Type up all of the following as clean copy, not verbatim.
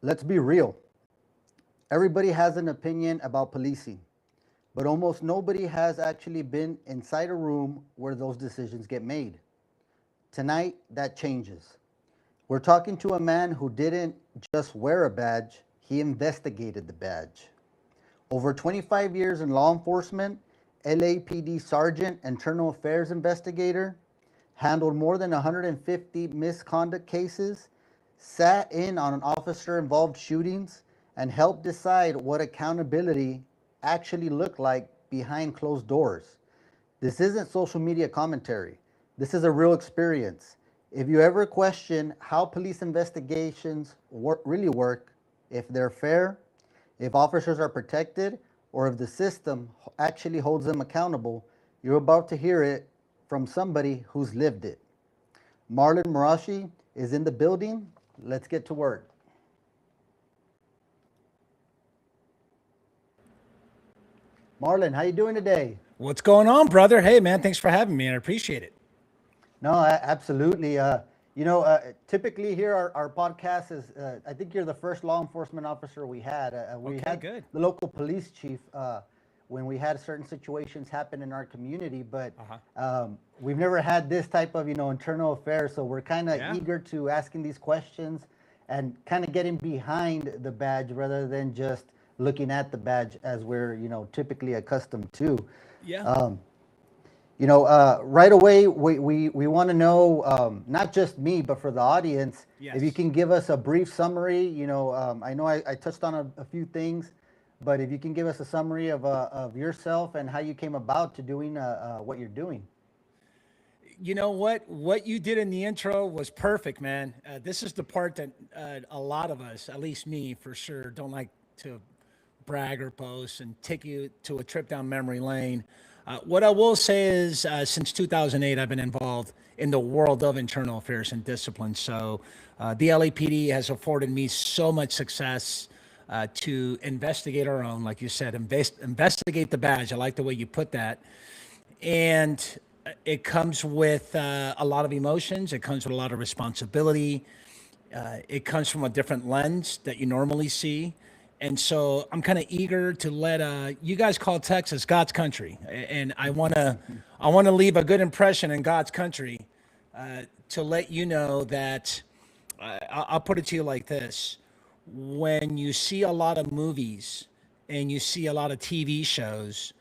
Let's be real. Everybody has an opinion about policing, but almost nobody has actually been inside a room where those decisions get made. Tonight, that changes. We're talking to a man who didn't just wear a badge, he investigated the badge. Over 25 years in law enforcement, LAPD Sergeant Internal Affairs Investigator, handled more than 150 misconduct cases, sat in on officer involved shootings, and helped decide what accountability actually looked like behind closed doors. This isn't social media commentary. This is a real experience. If you ever question how police investigations really work, if they're fair, if officers are protected, or if the system actually holds them accountable, you're about to hear it from somebody who's lived it. Marlon Marrache is in the building. Let's get to work. Marlon, how you doing today? What's going on, brother? Hey, man, thanks for having me. I appreciate it. No, absolutely. Typically here our podcast is, I think you're the first law enforcement officer we had. We Okay, had good. the local police chief when we had certain situations happen in our community, but we've never had this type of, internal affairs. So we're kind of Yeah. eager to asking these questions and kind of getting behind the badge rather than just looking at the badge as we're, typically accustomed to. Yeah. Right away, we want to know, not just me, but for the audience, if you Yes. can give us a brief summary. I know I touched on a few things, but if you can give us a summary of yourself and how you came about to doing what you're doing. You know what? What you did in the intro was perfect, man. This is the part that a lot of us, at least me for sure, don't like to brag or boast and take you to a trip down memory lane. What I will say is, since 2008, I've been involved in the world of internal affairs and discipline. So, the LAPD has afforded me so much success to investigate our own, like you said, investigate the badge. I like the way you put that. And it comes with a lot of emotions. It comes with a lot of responsibility. It comes from a different lens that you normally see. And so I'm kind of eager to let you guys call Texas God's country, and I want to leave a good impression in God's country to let you know that I'll put it to you like this: when you see a lot of movies and you see a lot of TV shows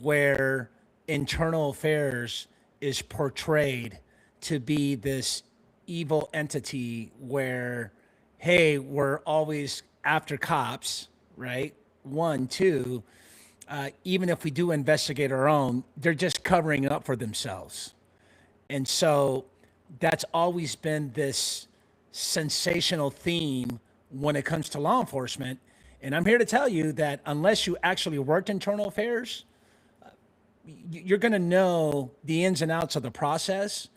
where internal affairs is portrayed to be this evil entity where, hey, we're always after cops, right? One, two, even if we do investigate our own, they're just covering up for themselves. And so that's always been this sensational theme when it comes to law enforcement. And I'm here to tell you that unless you actually worked internal affairs, you're going to know the ins and outs of the process.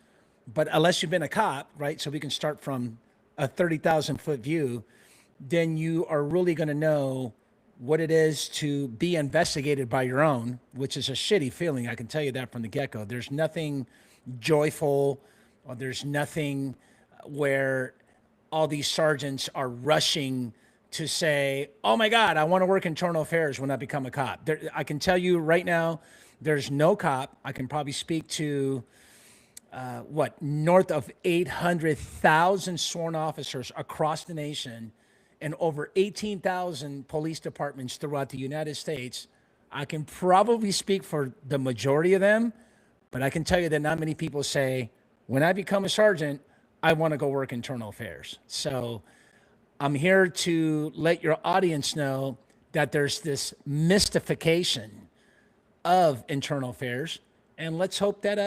But unless you've been a cop, right? So we can start from a 30,000 foot view, then you are really going to know what it is to be investigated by your own, which is a shitty feeling. I can tell you that from the get go. There's nothing joyful, or there's nothing where all these sergeants are rushing to say, oh my God, I want to work internal affairs when I become a cop. I can tell you right now, there's no cop. I can probably speak to north of 800,000 sworn officers across the nation and over 18,000 police departments throughout the United States. I can probably speak for the majority of them, but I can tell you that not many people say, when I become a sergeant, I want to go work internal affairs. So I'm here to let your audience know that there's this mystification of internal affairs. And let's hope that,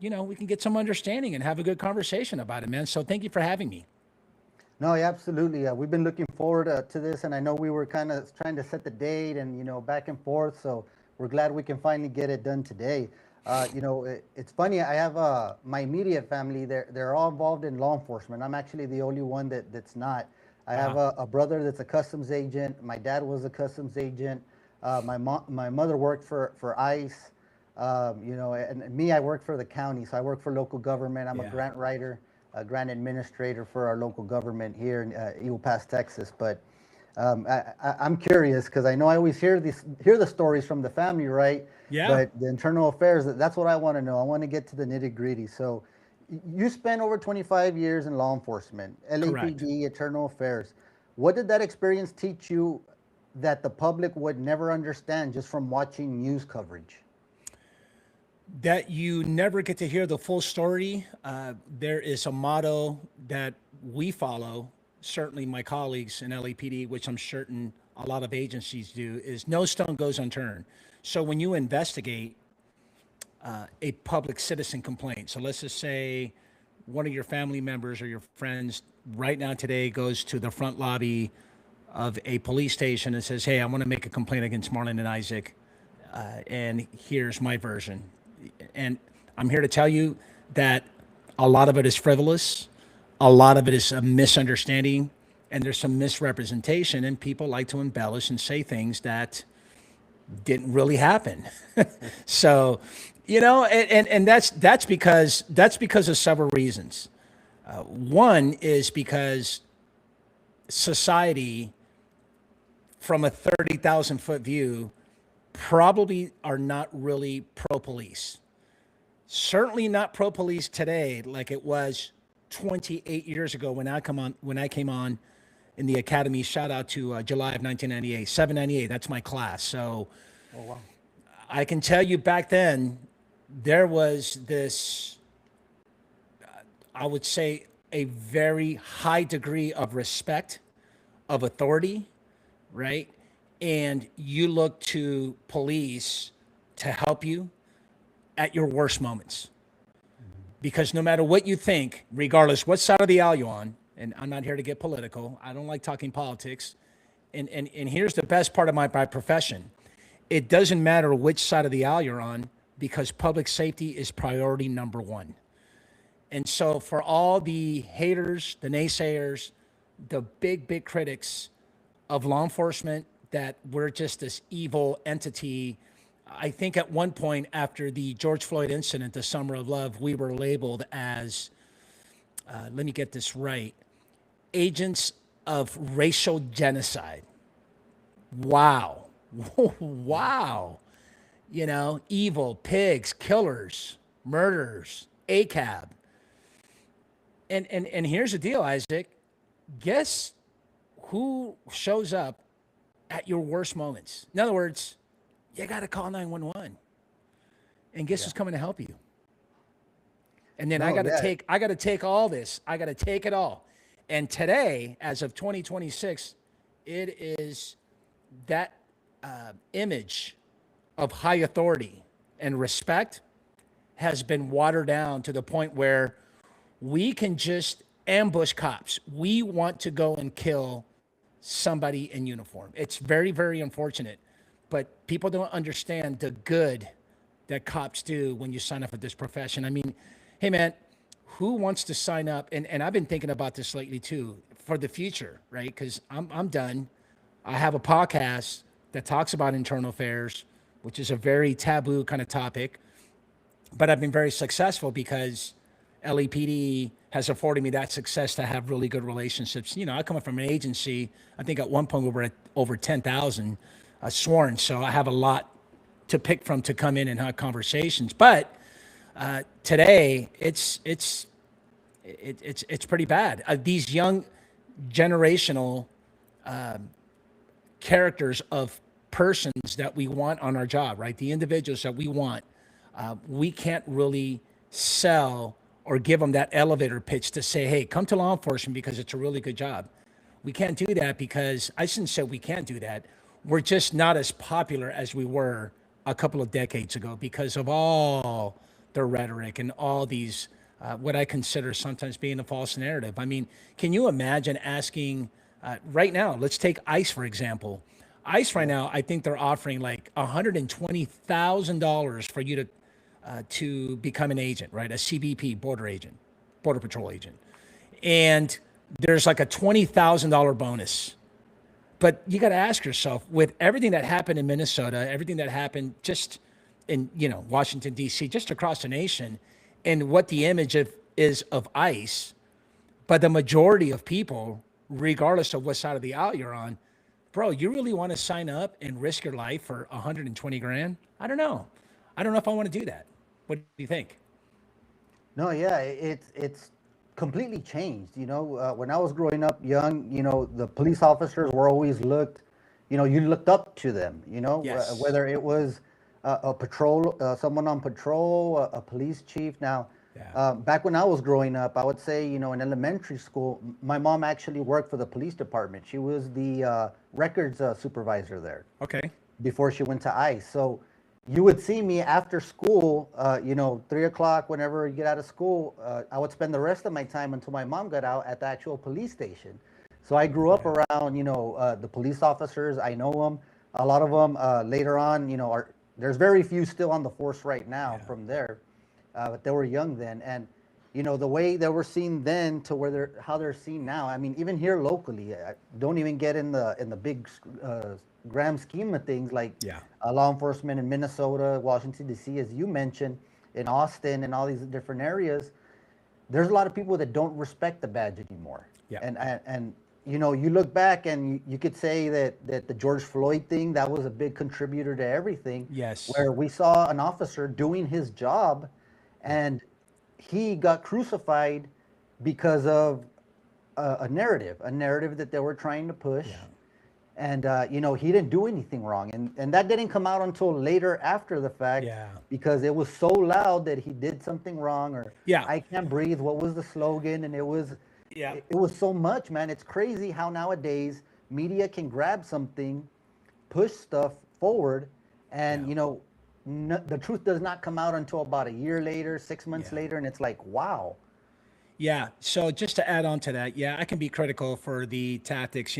we can get some understanding and have a good conversation about it, man. So thank you for having me. No, yeah, absolutely. We've been looking forward to this, and I know we were kind of trying to set the date and back and forth. So we're glad we can finally get it done today. It's funny. I have my immediate family. They're all involved in law enforcement. I'm actually the only one that's not. I have a brother that's a customs agent. My dad was a customs agent. My mother worked for ICE. And me, I work for the county, so I work for local government. I'm a Yeah. grant writer. grant administrator for our local government here in Eagle Pass, Texas. But I'm curious because I know I always hear the stories from the family, right? Yeah, But the internal affairs, that's what I want to know. I want to get to the nitty gritty. So you spent over 25 years in law enforcement, correct. LAPD, internal affairs. What did that experience teach you that the public would never understand just from watching news coverage? That you never get to hear the full story. There is a motto that we follow, certainly my colleagues in LAPD, which I'm certain a lot of agencies do, is no stone goes unturned. So when you investigate a public citizen complaint, so let's just say one of your family members or your friends right now today goes to the front lobby of a police station and says, "Hey, I want to make a complaint against Marlon and Isaac, and here's my version." And I'm here to tell you that a lot of it is frivolous, a lot of it is a misunderstanding, and there's some misrepresentation, and people like to embellish and say things that didn't really happen. So, and that's because of several reasons. One is because society, from a 30,000 foot view, probably are not really pro police. Certainly not pro police today, like it was 28 years ago when I came on in the academy. Shout out to July of 1998, 798. That's my class. So Oh, wow. I can tell you back then there was this, I would say, a very high degree of respect, of authority, right? And you look to police to help you at your worst moments. Because no matter what you think, regardless what side of the aisle you're on, and I'm not here to get political, I don't like talking politics. And here's the best part of my profession: it doesn't matter which side of the aisle you're on, because public safety is priority number one. And so, for all the haters, the naysayers, the big critics of law enforcement, that we're just this evil entity, I think at one point after the George Floyd incident, the Summer of Love, we were labeled as, let me get this right, agents of racial genocide. Wow. Wow. Evil, pigs, killers, murderers, ACAB. And here's the deal, Isaac. Guess who shows up at your worst moments? In other words, you got to call 911. And guess who's coming to help you? And then No, yeah. I got to take all this. I got to take it all. And today, as of 2026, it is that image of high authority and respect has been watered down to the point where we can just ambush cops. We want to go and kill somebody in uniform. It's very, very unfortunate, but people don't understand the good that cops do when you sign up for this profession. I mean, hey man, who wants to sign up? And I've been thinking about this lately too, for the future, right? Because I'm done. I have a podcast that talks about internal affairs, which is a very taboo kind of topic, but I've been very successful because LAPD has afforded me that success to have really good relationships. I come from an agency. I think at one point we were at over 10,000 sworn, so I have a lot to pick from to come in and have conversations. But today, it's pretty bad. These young generational characters of persons that we want on our job, right? The individuals that we want, we can't really sell or give them that elevator pitch to say, hey, come to law enforcement because it's a really good job. We can't do that because, I shouldn't say we can't do that. We're just not as popular as we were a couple of decades ago because of all the rhetoric and all these, what I consider sometimes being a false narrative. I mean, can you imagine asking, right now, let's take ICE, for example. ICE right now, I think they're offering like $120,000 for you to become an agent, right? A CBP, border agent, border patrol agent. And there's like a $20,000 bonus. But you got to ask yourself, with everything that happened in Minnesota, everything that happened just in, Washington, D.C., just across the nation, and what the image is of ICE, But the majority of people, regardless of what side of the aisle you're on, bro, you really want to sign up and risk your life for 120 grand? I don't know. I don't know if I want to do that. What do you think? No, yeah, it's completely changed. When I was growing up young, the police officers were always looked, you looked up to them. Yes. Whether it was a patrol, someone on patrol, a police chief. Now, Yeah. back when I was growing up, I would say, in elementary school, my mom actually worked for the police department. She was the records supervisor there Okay. before she went to ICE. So you would see me after school, 3 o'clock, whenever you get out of school, I would spend the rest of my time until my mom got out at the actual police station. So I grew up Yeah. around, the police officers. I know them. A lot of them later on, there's very few still on the force right now Yeah. from there, but they were young then. And, the way they were seen then to how they're seen now. I mean, even here locally, I don't even get in the big grand scheme of things, like Yeah. law enforcement in Minnesota, Washington D.C., as you mentioned, in Austin and all these different areas. There's a lot of people that don't respect the badge anymore. Yeah. And you look back and you could say that the George Floyd thing, that was a big contributor to everything, Yes. where we saw an officer doing his job, Yeah. and he got crucified because of a narrative that they were trying to push. Yeah. And he didn't do anything wrong, and that didn't come out until later after the fact, Yeah. because it was so loud that he did something wrong, or Yeah. I can't breathe, what was the slogan, and Yeah. it was so much, man. It's crazy how nowadays media can grab something, push stuff forward, and Yeah. the truth does not come out until about a year later, 6 months Yeah. later, and it's like, wow. Yeah. So just to add on to that, yeah, I can be critical for the tactics,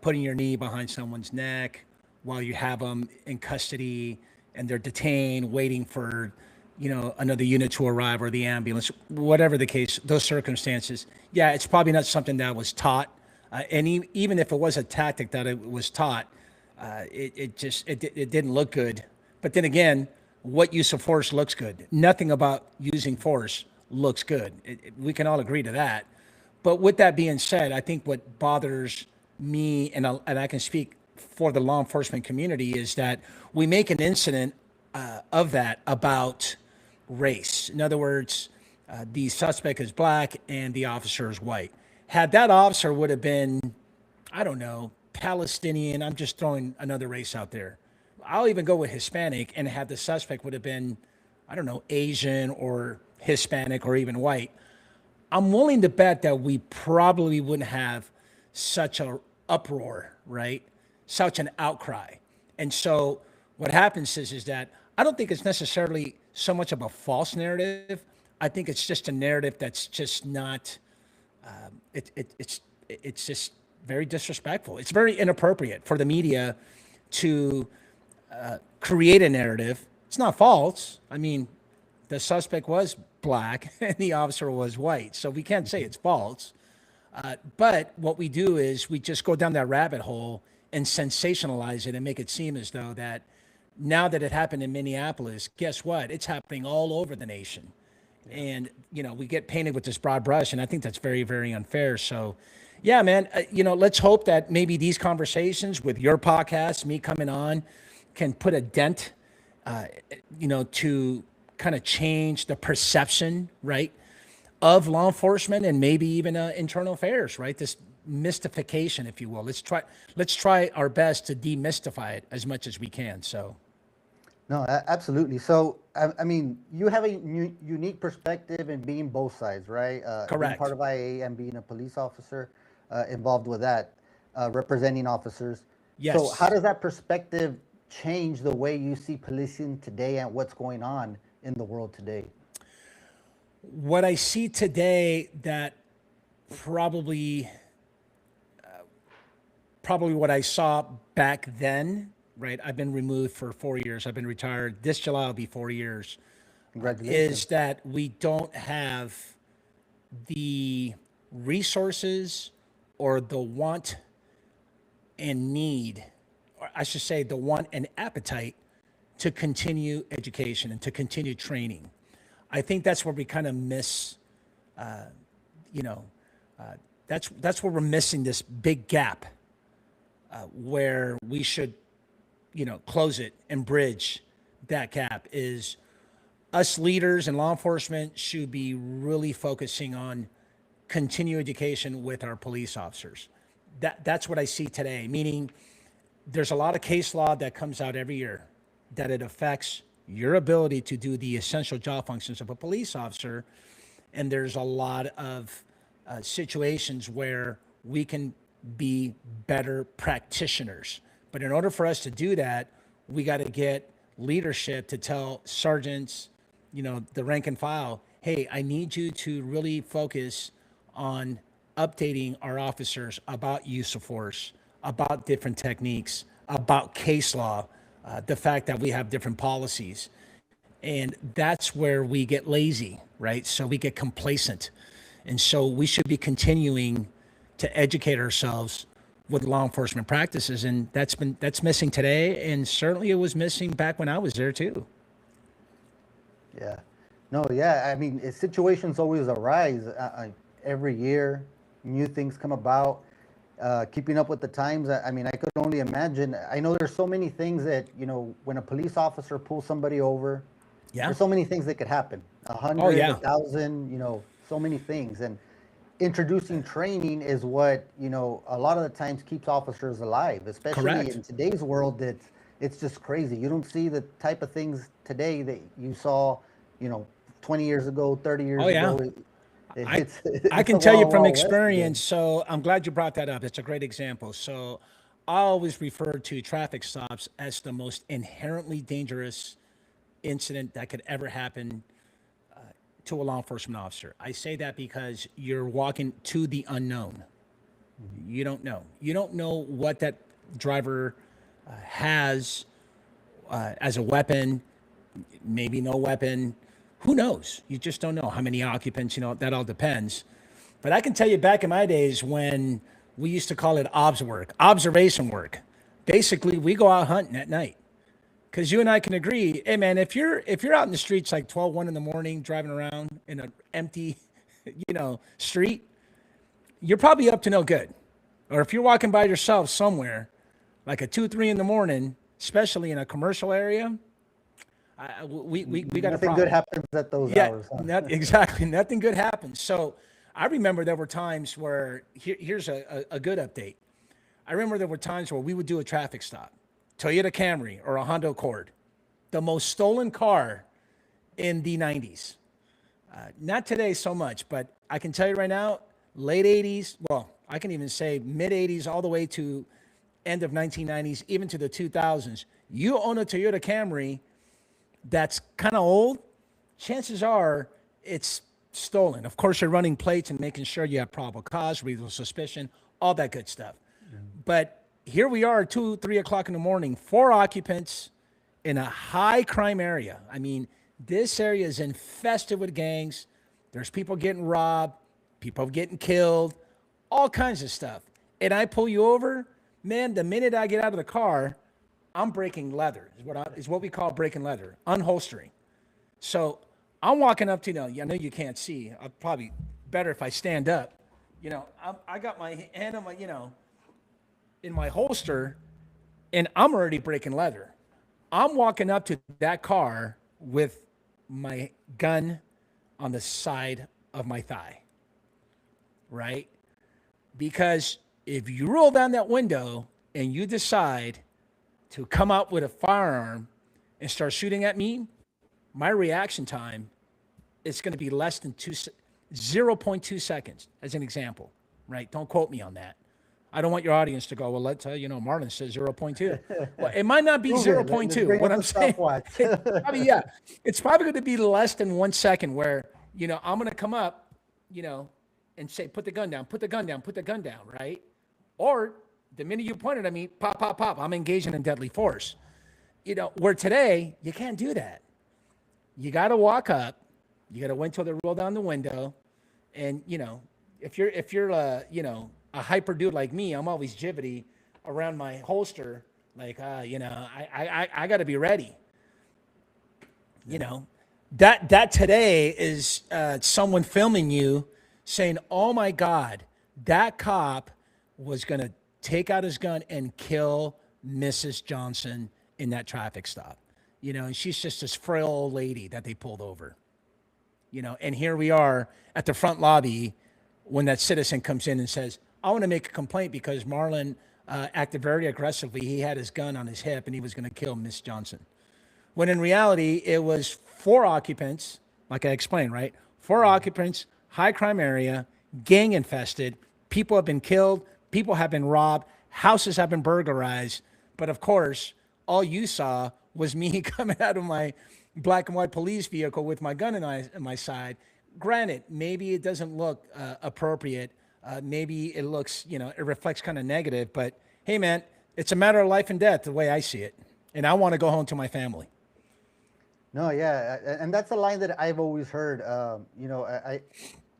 putting your knee behind someone's neck while you have them in custody and they're detained, waiting for, another unit to arrive or the ambulance, whatever the case, those circumstances. Yeah, it's probably not something that was taught. Even if it was a tactic that it was taught, it didn't look good. But then again, what use of force looks good? Nothing about using force looks good. We can all agree to that. But with that being said, I think what bothers me, and I can speak for the law enforcement community, is that we make an incident of that about race. In other words, the suspect is black and the officer is white. Had that officer would have been, I don't know, Palestinian, I'm just throwing another race out there. I'll even go with Hispanic, and had the suspect would have been, I don't know, Asian or Hispanic or even white, I'm willing to bet that we probably wouldn't have such a uproar, right? Such an outcry. And so what happens is that I don't think it's necessarily so much of a false narrative. I think it's just a narrative that's just not. It's just very disrespectful. It's very inappropriate for the media to create a narrative. It's not false. I mean, the suspect was black and the officer was white, so we can't say it's false. But what we do is we just go down that rabbit hole and sensationalize it and make it seem as though that now that it happened in Minneapolis, guess what? It's happening all over the nation. And, we get painted with this broad brush, and I think that's very, very unfair. So, yeah, man, let's hope that maybe these conversations with your podcast, me coming on, can put a dent, to kind of change the perception, right, of law enforcement and maybe even internal affairs, right? This mystification, if you will. Let's try our best to demystify it as much as we can. So, No, absolutely. So, I mean, you have a unique perspective in being both sides, right? Being correct. part of IA and being a police officer involved with that, representing officers. So, how Yes. does that perspective change the way you see policing today and what's going on in the world today? What I see today that probably probably what I saw back then, right? I've been removed for 4 years. I've been retired. This July will be 4 years. Is Congratulations. that we don't have the resources or the want and need, or I should say, the want and appetite to continue education and to continue training. I think that's where we kind of miss, you know, That's where we're missing this big gap, where we should, close it and bridge that gap. Is us leaders and law enforcement should be really focusing on continuing education with our police officers. That's what I see today, meaning there's a lot of case law that comes out every year that it affects your ability to do the essential job functions of a police officer. And there's a lot of situations where we can be better practitioners. But in order for us to do that, we got to get leadership to tell sergeants, the rank and file, hey, I need you to really focus on updating our officers about use of force, about different techniques, about case law, the fact that we have different policies. And that's where we get lazy, right? So we get complacent. And so we should be continuing to educate ourselves with law enforcement practices. And that's missing today. And certainly it was missing back when I was there too. Yeah. No, yeah. I mean, situations always arise every year. New things come about. Keeping up with the times. I mean, I could only imagine. I know there's so many things that, when a police officer pulls somebody over, there's so many things that could happen. 100, 1,000, so many things. And introducing training is what, a lot of the times keeps officers alive, especially in today's world. It's just crazy. You don't see the type of things today that you saw, 20 years ago, 30 years ago. I can tell you from experience. So I'm glad you brought that up. It's a great example. So I always refer to traffic stops as the most inherently dangerous incident that could ever happen to a law enforcement officer. I say that because you're walking to the unknown. You don't know. You don't know what that driver has as a weapon, maybe no weapon. Who knows? You just don't know how many occupants, that all depends. But I can tell you back in my days when we used to call it observation work. Basically, we go out hunting at night. Because you and I can agree, hey man, if you're out in the streets like 12, 1 in the morning, driving around in an empty, street, you're probably up to no good. Or if you're walking by yourself somewhere, like at 2, 3 in the morning, especially in a commercial area, we got a problem. Nothing good happens at those hours. Huh? Exactly, nothing good happens. So I remember there were times where, here's a good update. I remember there were times where we would do a traffic stop. Toyota Camry or a Honda Accord, the most stolen car in the 90s. Not today so much, but I can tell you right now, late 80s, well, I can even say mid 80s all the way to end of 1990s, even to the 2000s. You own a Toyota Camry that's kind of old, chances are it's stolen. Of course, you're running plates and making sure you have probable cause, reasonable suspicion, all that good stuff. But here we are, 2, 3 o'clock in the morning, 4 occupants in a high crime area. I mean, this area is infested with gangs. There's people getting robbed, people getting killed, all kinds of stuff. And I pull you over, man, the minute I get out of the car, I'm breaking leather, is what we call breaking leather, unholstering. So I'm walking up to, I know you can't see. I'll probably better if I stand up. I got my hand on my, in my holster, and I'm already breaking leather. I'm walking up to that car with my gun on the side of my thigh, right? Because if you roll down that window and you decide to come out with a firearm and start shooting at me, my reaction time is going to be less than 0.2 seconds, as an example, right? Don't quote me on that. I don't want your audience to go, well, let's Marlon says 0.2. Well, it might not be 0.2. What I'm saying, it's probably going to be less than 1 second where, I'm going to come up, and say, put the gun down, right? Or the minute you point it at me, pop, pop, pop, I'm engaging in deadly force. Where today, you can't do that. You got to walk up. You got to wait till they roll down the window. And, if you're a hyper dude like me, I'm always jibbity around my holster. Like, I got to be ready. That today is someone filming you saying, oh my God, That cop was going to take out his gun and kill Mrs. Johnson in that traffic stop. And she's just this frail old lady that they pulled over. And here we are at the front lobby when that citizen comes in and says, I want to make a complaint because Marlon acted very aggressively. He had his gun on his hip and he was going to kill Miss Johnson. When in reality, it was 4 occupants, like I explained, right? 4 occupants, high crime area, gang infested. People have been killed. People have been robbed. Houses have been burglarized. But of course, all you saw was me coming out of my black and white police vehicle with my gun in my side. Granted, maybe it doesn't look appropriate. Maybe it looks, it reflects kind of negative. But hey, man, it's a matter of life and death the way I see it. And I want to go home to my family. No, yeah, and that's a line that I've always heard.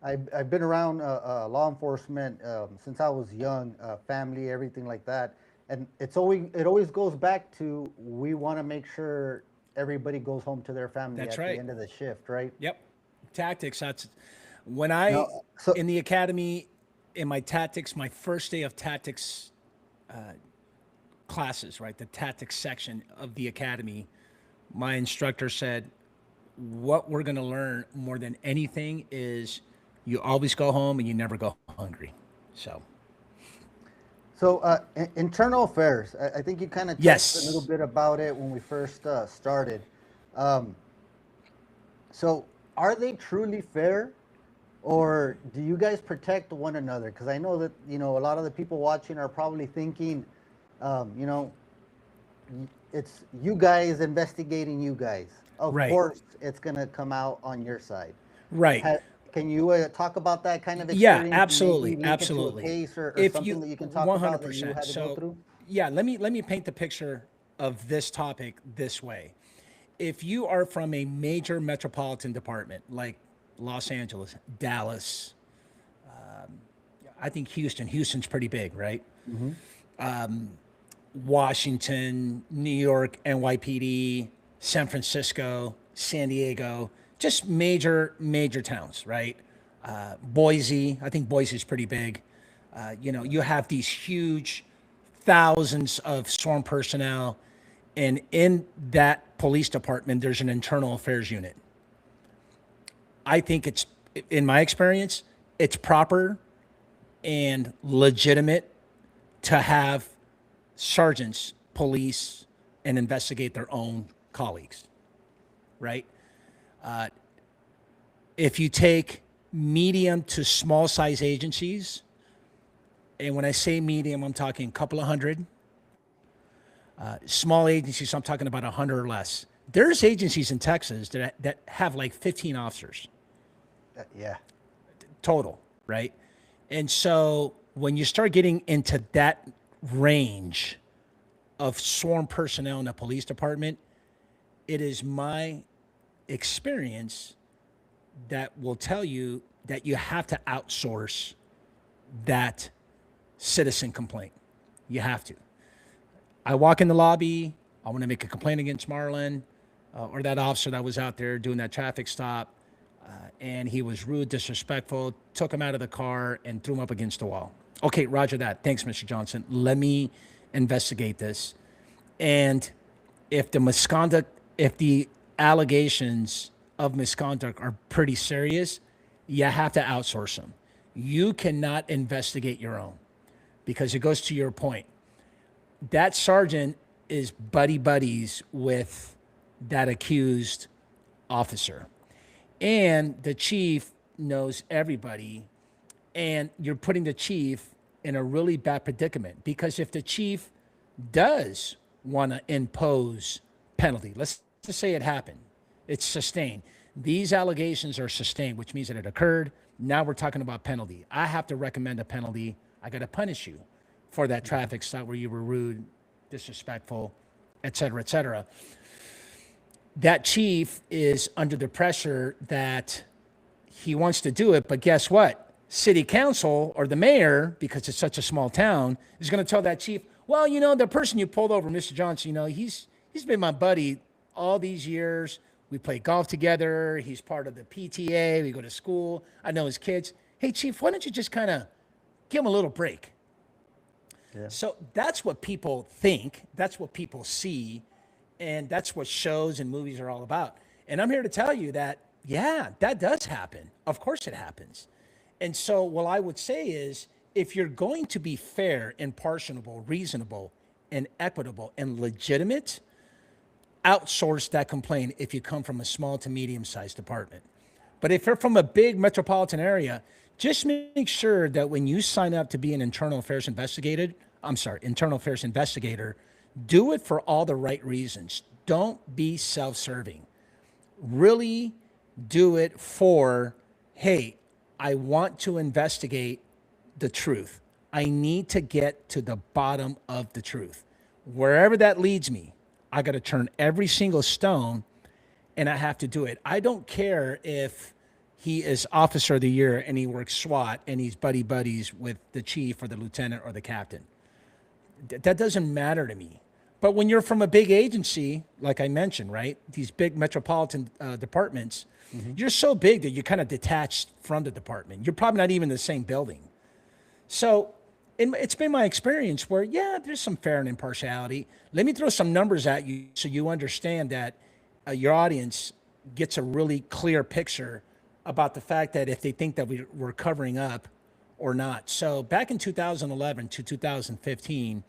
I've been around law enforcement since I was young, family, everything like that, and it always goes back to we want to make sure everybody goes home to their family That's at right. the end of the shift, right? Yep. Tactics. That's when I No, so in the academy in my tactics, my first day of tactics classes, right? The tactics section of the academy. My instructor said, what we're going to learn more than anything is you always go home and you never go hungry. So, internal affairs. I think you kind of touched a little yes. bit about it when we first started. Um, so, are they truly fair, or do you guys protect one another? Because I know that a lot of the people watching are probably thinking, um, you know, it's you guys investigating you guys. Of Right. course, it's gonna come out on your side. Right. Ha- Can you talk about that kind of Yeah, experience and maybe absolutely. link it to a Absolutely. case or If something you that you can talk about that you 100%. had to go So, through? yeah, let me paint the picture of this topic this way. If you are from a major metropolitan department like Los Angeles, Dallas, I think Houston's pretty big, right? Hmm. Washington, New York, NYPD, San Francisco, San Diego, just major towns, right? Boise, I think Boise's pretty big. You have these huge thousands of sworn personnel, and in that police department, there's an internal affairs unit. I think in my experience, it's proper and legitimate to have sergeants police and investigate their own colleagues, right? If you take medium to small size agencies, and when I say medium, I'm talking a couple of hundred. Small agencies, I'm talking about 100 or less. There's agencies in Texas that have like 15 officers Yeah. total, right? And so when you start getting into that range of sworn personnel in the police department, it is my experience that will tell you that you have to outsource that citizen complaint. You have to. I walk in the lobby, I want to make a complaint against Marlon or that officer that was out there doing that traffic stop, and he was rude, disrespectful, took him out of the car and threw him up against the wall. Okay, roger that. Thanks, Mr. Johnson. Let me investigate this. And if the allegations of misconduct are pretty serious, you have to outsource them. You cannot investigate your own because it goes to your point. That sergeant is buddies with that accused officer. And the chief knows everybody. And you're putting the chief in a really bad predicament because if the chief does want to impose penalty, let's just say it happened, it's sustained. These allegations are sustained, which means that it occurred. Now we're talking about penalty. I have to recommend a penalty. I got to punish you for that traffic stop where you were rude, disrespectful, et cetera, et cetera. That chief is under the pressure that he wants to do it, but guess what? City council or the mayor, because it's such a small town, is going to tell that chief, well, the person you pulled over, Mr. Johnson, he's been my buddy all these years. We play golf together. He's part of the PTA. We go to school. I know his kids. Hey, chief, why don't you just kind of Give them a little break. Yeah. So that's what people think. That's what people see. And that's what shows and movies are all about. And I'm here to tell you that, yeah, that does happen. Of course it happens. And so what I would say is, if you're going to be fair, impartial, reasonable, and equitable and legitimate, outsource that complaint if you come from a small to medium-sized department. But if you're from a big metropolitan area, just make sure that when you sign up to be an internal affairs investigator, do it for all the right reasons. Don't be self-serving. Really do it for, hey, I want to investigate the truth. I need to get to the bottom of the truth. Wherever that leads me, I got to turn every single stone, and I have to do it. I don't care if he is officer of the year and he works SWAT and he's buddies with the chief or the lieutenant or the captain. That doesn't matter to me. But when you're from a big agency, like I mentioned, right, these big metropolitan departments, you're so big that you're kind of detached from the department. You're probably not even in the same building. So it's been my experience where, yeah, there's some fair and impartiality. Let me throw some numbers at you so you understand that your audience gets a really clear picture about the fact that if they think that we're covering up or not. So back in 2011 to 2015,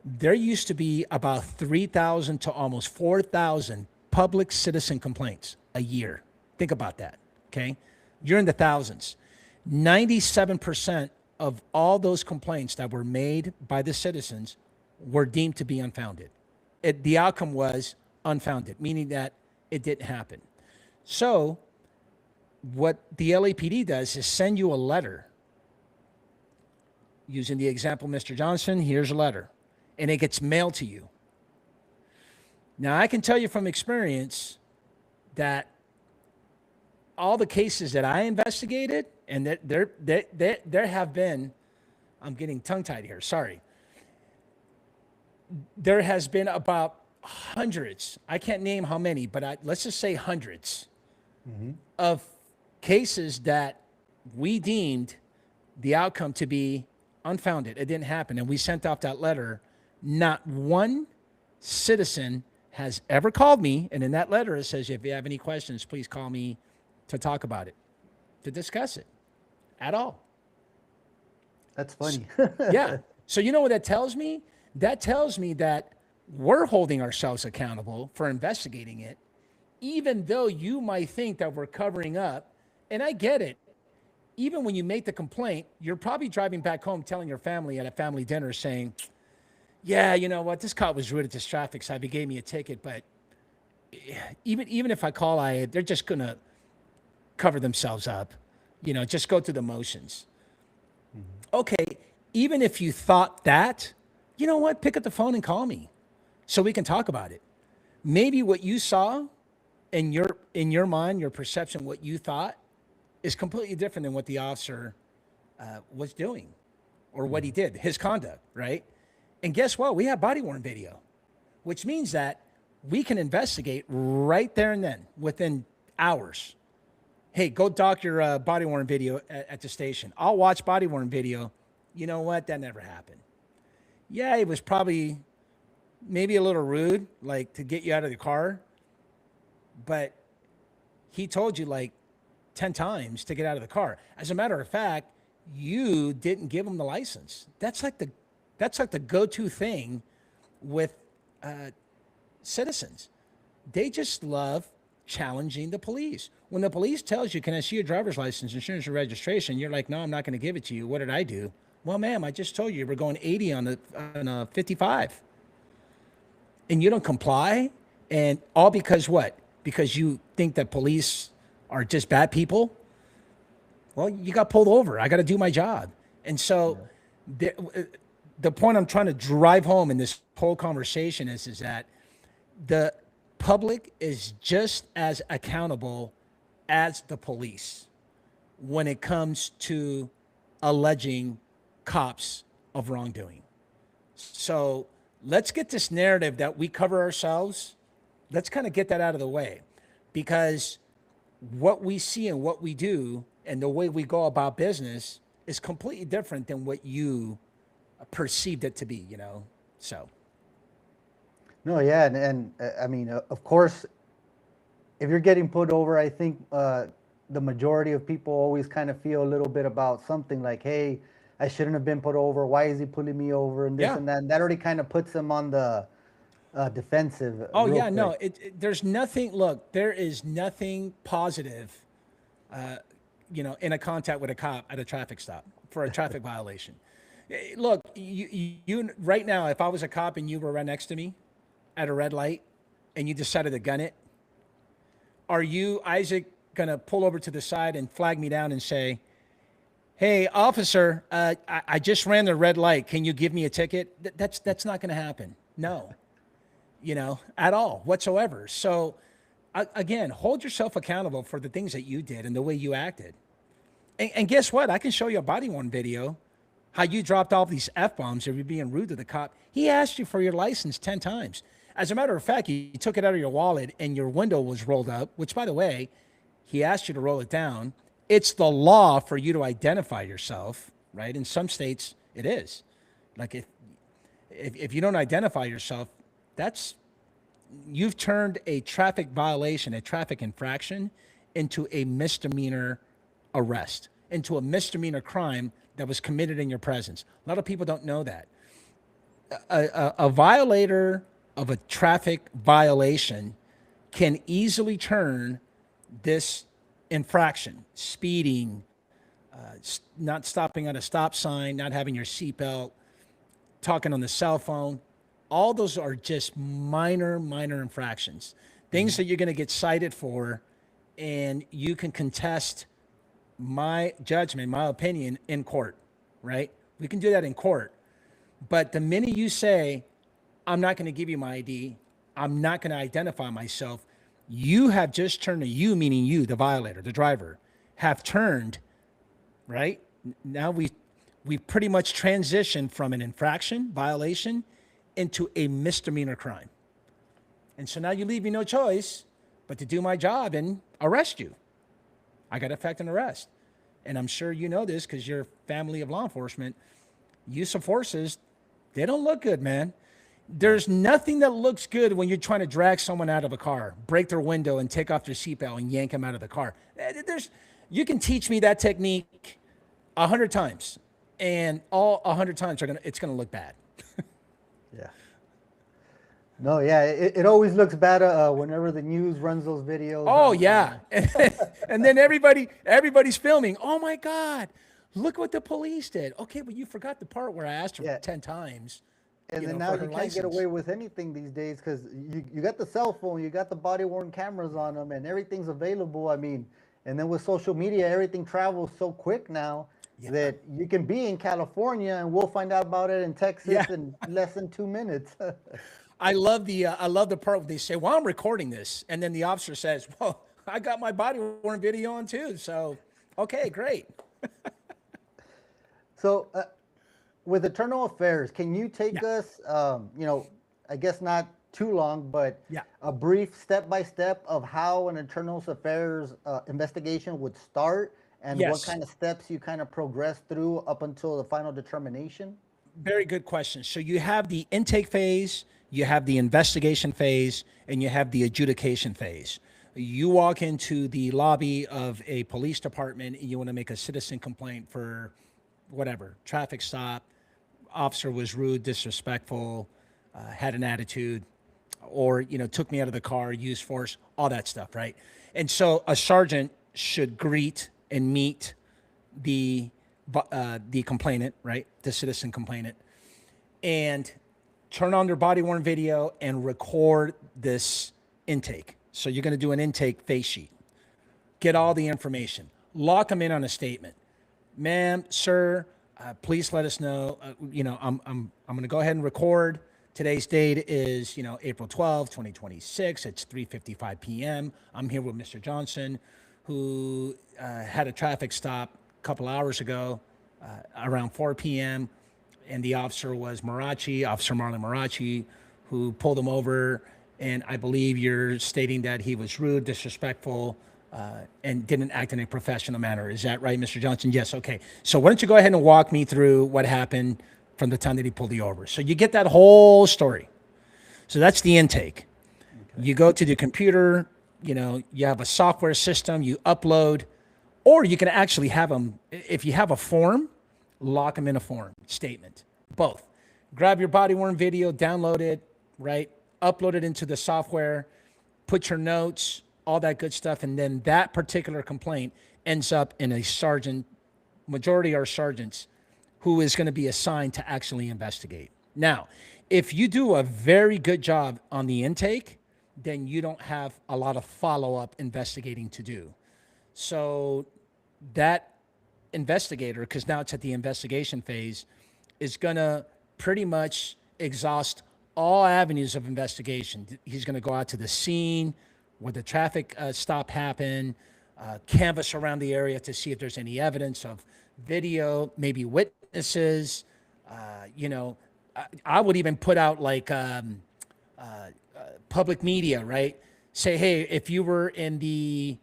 there used to be about 3,000 to almost 4,000 public citizen complaints a year. Think about that, okay? You're in the thousands. 97% of all those complaints that were made by the citizens were deemed to be unfounded. The outcome was unfounded, meaning that it didn't happen. So what the LAPD does is send you a letter. Using the example, Mr. Johnson, here's a letter. And it gets mailed to you. Now, I can tell you from experience that all the cases that I investigated, and that there have been, I'm getting tongue-tied here, sorry. There has been about hundreds, I can't name how many, but let's just say hundreds of cases that we deemed the outcome to be unfounded. It didn't happen. And we sent off that letter. Not one citizen has ever called me, and in that letter it says, if you have any questions, please call me to talk about it, to discuss it at all. That's funny. Yeah. So you know what that tells me? That tells me that we're holding ourselves accountable for investigating it, even though you might think that we're covering up. And I get it. Even when you make the complaint, you're probably driving back home telling your family at a family dinner saying, yeah, you know what, this cop was rude at this traffic stop. He gave me a ticket, but even if I call they're just going to cover themselves up, just go through the motions. Okay, even if you thought that, you know what, pick up the phone and call me so we can talk about it. Maybe what you saw in your mind, your perception, what you thought is completely different than what the officer was doing or what he did, his conduct, right? And guess what? We have body-worn video, which means that we can investigate right there and then within hours. Hey, go dock your body-worn video at the station. I'll watch body-worn video. You know what? That never happened. Yeah, it was probably maybe a little rude, like to get you out of the car. But he told you like 10 times to get out of the car. As a matter of fact, you didn't give him the license. That's like the go-to thing with citizens. They just love challenging the police. When the police tells you, can I see your driver's license, insurance, or registration? You're like, no, I'm not going to give it to you. What did I do? Well, ma'am, I just told you we're going 80 on a 55. And you don't comply? And all because what? Because you think that police are just bad people? Well, you got pulled over. I got to do my job. And so the point I'm trying to drive home in this whole conversation is that the public is just as accountable as the police when it comes to alleging cops of wrongdoing. So let's get this narrative that we cover ourselves. Let's kind of get that out of the way, because what we see and what we do and the way we go about business is completely different than what you perceived it to be, you know? So, No, yeah, I mean, of course, if you're getting put over, I think the majority of people always kind of feel a little bit about something like, hey, I shouldn't have been put over. Why is he pulling me over? And this yeah. and that. And that already kind of puts them on the defensive Oh, real yeah, quick. no, there's nothing, look, there is nothing positive, you know, in a contact with a cop at a traffic stop for a traffic violation. Look, right now, if I was a cop and you were right next to me at a red light and you decided to gun it, are you, Isaac, going to pull over to the side and flag me down and say, hey, officer, I just ran the red light. Can you give me a ticket? That's not going to happen. No, you know, at all whatsoever. So, again, hold yourself accountable for the things that you did and the way you acted. And guess what? I can show you a body worn video how you dropped all these F bombs if you're being rude to the cop. He asked you for your license 10 times. As a matter of fact, you took it out of your wallet and your window was rolled up, which, by the way, he asked you to roll it down. It's the law for you to identify yourself, right? In some states, it is. Like if you don't identify yourself, that's you've turned a traffic violation, a traffic infraction, into a misdemeanor arrest, into a misdemeanor crime that was committed in your presence. A lot of people don't know that. A violator of a traffic violation can easily turn this infraction, speeding, not stopping at a stop sign, not having your seatbelt, talking on the cell phone. All those are just minor infractions, things that you're going to get cited for, and you can contest my judgment, my opinion in court, right? We can do that in court. But the minute you say, I'm not going to give you my ID, I'm not going to identify myself, you have just turned, you meaning you, the violator, the driver, have turned, right? Now we pretty much transitioned from an infraction, violation, into a misdemeanor crime. And so now you leave me no choice but to do my job and arrest you. I got to effect an arrest. And I'm sure you know this because you're family of law enforcement. Use of forces, they don't look good, man. There's nothing that looks good when you're trying to drag someone out of a car, break their window and take off their seatbelt and yank them out of the car. You can teach me that technique 100 times, and all 100 times it's going to look bad. Yeah. No, yeah, it always looks bad whenever the news runs those videos. Oh, yeah. And then everybody's filming. Oh, my God. Look what the police did. Okay, but you forgot the part where I asked her 10 times. And then now you can't get away with anything these days because you got the cell phone, you got the body-worn cameras on them, and everything's available. I mean, and then with social media, everything travels so quick now that you can be in California and we'll find out about it in Texas in less than 2 minutes. I love the part where they say, well, I'm recording this. And then the officer says, well, I got my body-worn video on too. So, okay, great. So, with Eternal Affairs, can you take us, I guess not too long, but a brief step-by-step of how an Eternal Affairs investigation would start and what kind of steps you kind of progress through up until the final determination? Very good question. So you have the intake phase, you have the investigation phase, and you have the adjudication phase. You walk into the lobby of a police department and you want to make a citizen complaint for whatever, traffic stop, officer was rude, disrespectful, had an attitude, or, took me out of the car, used force, all that stuff, right? And so a sergeant should greet and meet the complainant, right? The citizen complainant, and turn on their body-worn video and record this intake. So you're going to do an intake face sheet. Get all the information. Lock them in on a statement. Ma'am, sir, please let us know. I'm going to go ahead and record. Today's date is, April 12th, 2026. It's 3:55 p.m. I'm here with Mr. Johnson, who had a traffic stop a couple hours ago around 4 p.m. And the officer was Marrache, Officer Marlon Marrache, who pulled him over. And I believe you're stating that he was rude, disrespectful, and didn't act in a professional manner. Is that right, Mr. Johnson? Yes. Okay. So why don't you go ahead and walk me through what happened from the time that he pulled you over? So you get that whole story. So that's the intake. Okay. You go to the computer, you have a software system, you upload, or you can actually have them, if you have a form, lock them in a form statement. Both. Grab your body worn video, download it, right? Upload it into the software, put your notes, all that good stuff, and then that particular complaint ends up in a sergeant, majority are sergeants, who is going to be assigned to actually investigate. Now, if you do a very good job on the intake, then you don't have a lot of follow-up investigating to do. So that investigator, because now it's at the investigation phase, is going to pretty much exhaust all avenues of investigation. He's going to go out to the scene where the traffic stop happened, canvass around the area to see if there's any evidence of video, maybe witnesses. I would even put out like public media, right? Say, hey, if you were in the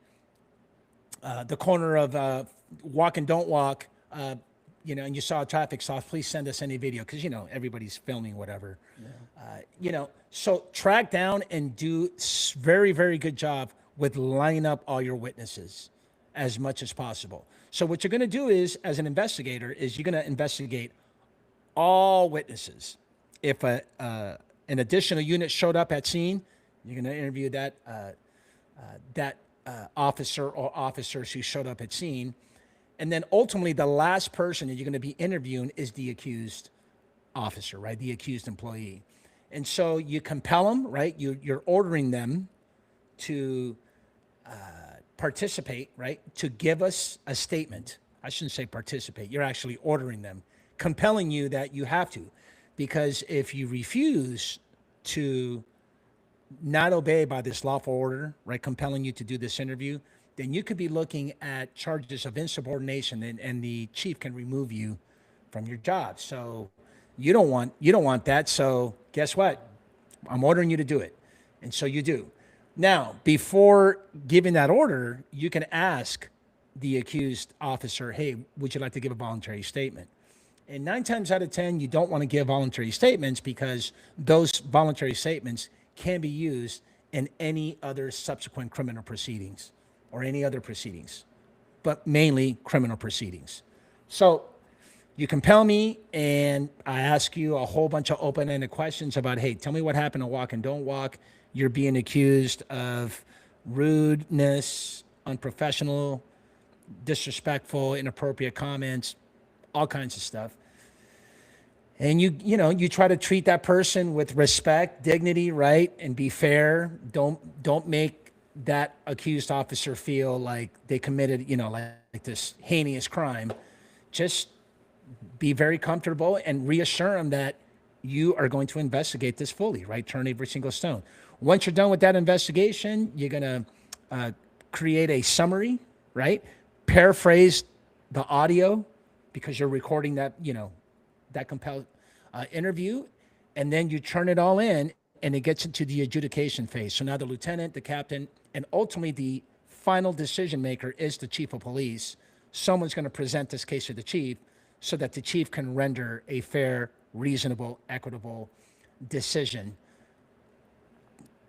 corner of walk and don't walk, and you saw a traffic stop, please send us any video, because everybody's filming whatever. Yeah. So track down and do very, very good job with lining up all your witnesses as much as possible. So what you're going to do is, as an investigator, is you're going to investigate all witnesses. If an additional unit showed up at scene, you're going to interview that officer or officers who showed up at scene. And then ultimately, the last person that you're going to be interviewing is the accused officer, right? The accused employee. And so you compel them, right? You're ordering them to participate, right? To give us a statement. I shouldn't say participate. You're actually ordering them, compelling you that you have to. Because if you refuse to not obey by this lawful order, right, compelling you to do this interview, then you could be looking at charges of insubordination, and the chief can remove you from your job. So you don't want that. So guess what? I'm ordering you to do it. And so you do. Now, before giving that order, you can ask the accused officer, hey, would you like to give a voluntary statement? And 9 times out of 10, you don't want to give voluntary statements, because those voluntary statements can be used in any other subsequent criminal proceedings or any other proceedings, but mainly criminal proceedings. So you compel me, and I ask you a whole bunch of open-ended questions about, hey, tell me what happened to walk and don't walk. You're being accused of rudeness, unprofessional, disrespectful, inappropriate comments, all kinds of stuff. And you try to treat that person with respect, dignity, right? And be fair. Don't make that accused officer feel like they committed, like this heinous crime. Just be very comfortable and reassure them that you are going to investigate this fully, right? Turn every single stone. Once you're done with that investigation, you're going to create a summary, right? Paraphrase the audio, because you're recording that, that compelled interview, and then you turn it all in, and it gets into the adjudication phase. So now the lieutenant, the captain, and ultimately the final decision maker is the chief of police. Someone's going to present this case to the chief so that the chief can render a fair, reasonable, equitable decision.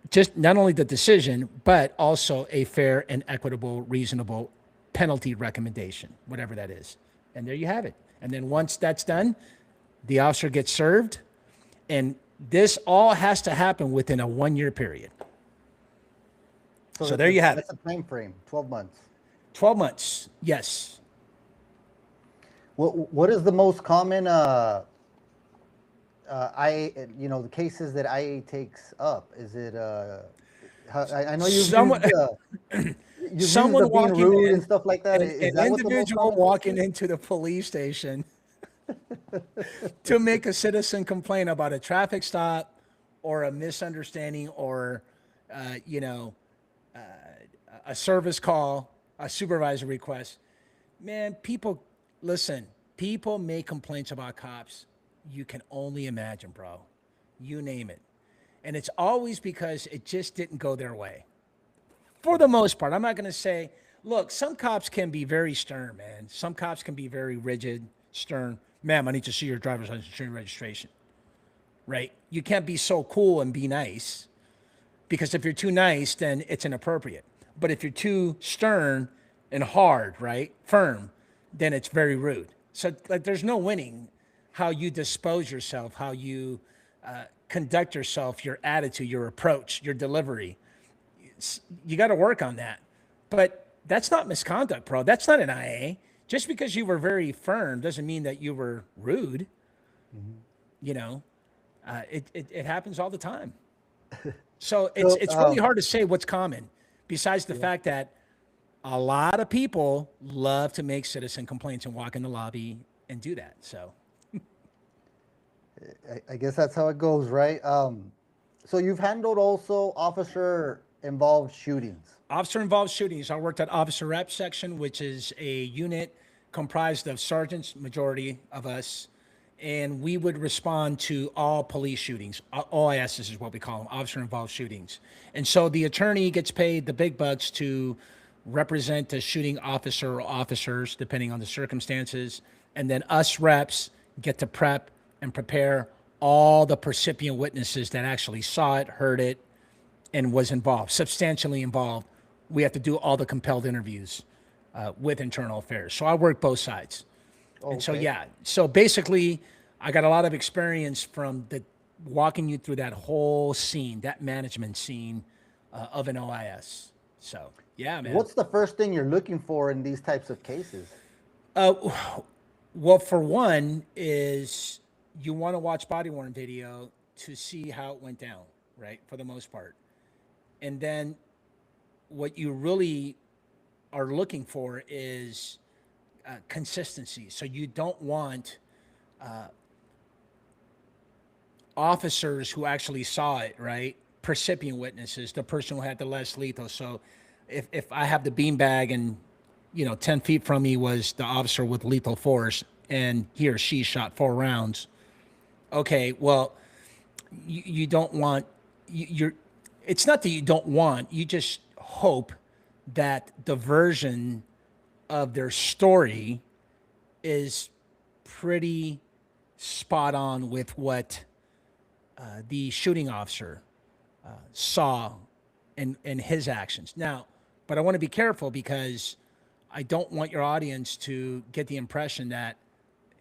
Just not only the decision, but also a fair and equitable, reasonable penalty recommendation, whatever that is. And there you have it. And then once that's done, the officer gets served, and this all has to happen within a 1-year period. So there you have it. That's a time frame, 12 months. 12 months, yes. What is the most common, the cases that IA takes up? Is it, I know you've Someone, used someone the being walking rude in, and stuff like that. Is an that what the most individual common walking into the police station to make a citizen complain about a traffic stop or a misunderstanding or, a service call, a supervisor request. Man, people make complaints about cops. You can only imagine, bro. You name it. And it's always because it just didn't go their way. For the most part, I'm not going to say, look, some cops can be very stern, man. Some cops can be very rigid, stern. Ma'am, I need to see your driver's license and registration, right? You can't be so cool and be nice because if you're too nice, then it's inappropriate. But if you're too stern and hard, right, firm, then it's very rude. So like, there's no winning how you dispose yourself, how you conduct yourself, your attitude, your approach, your delivery. You got to work on that. But that's not misconduct, bro. That's not an IA. Just because you were very firm doesn't mean that you were rude. You know, it happens all the time. So it's really hard to say what's common, besides the fact that a lot of people love to make citizen complaints and walk in the lobby and do that. So I guess that's how it goes, right? So you've handled also officer involved shootings. officer involved shootings. I worked at officer rep section, which is a unit comprised of sergeants, majority of us, and we would respond to all police shootings. OIS is what we call them, officer involved shootings. And so the attorney gets paid the big bucks to represent the shooting officer or officers, depending on the circumstances. And then us reps get to prep and prepare all the percipient witnesses that actually saw it, heard it, and was involved, substantially involved. We have to do all the compelled interviews with internal affairs. So I work both sides. Okay. And so, yeah. So basically, I got a lot of experience from walking you through that whole scene, that management scene of an OIS. So, yeah, man. What's the first thing you're looking for in these types of cases? Well, for one is you want to watch body worn video to see how it went down, right? For the most part. And then what you really are looking for is consistency. So you don't want officers who actually saw it, right? Percipient witnesses, the person who had the less lethal. So if I have the beanbag and 10 feet from me was the officer with lethal force and he or she shot 4 rounds. Okay, well, you don't want, it's not that you don't want, you just hope that the version of their story is pretty spot on with what the shooting officer saw in his actions. Now, but I want to be careful because I don't want your audience to get the impression that,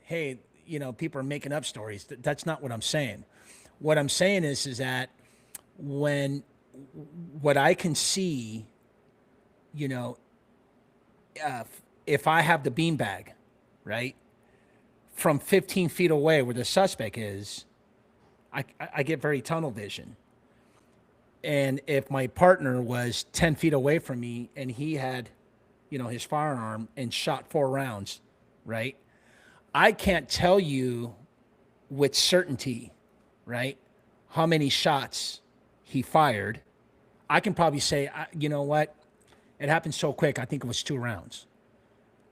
hey, people are making up stories. That's not what I'm saying. What I'm saying is that what I can see, if I have the beanbag, right, from 15 feet away where the suspect is, I get very tunnel vision. And if my partner was 10 feet away from me and he had, his firearm and shot 4 rounds, right, I can't tell you with certainty, right, how many shots he fired. I can probably say, you know what, it happened so quick, I think it was 2 rounds,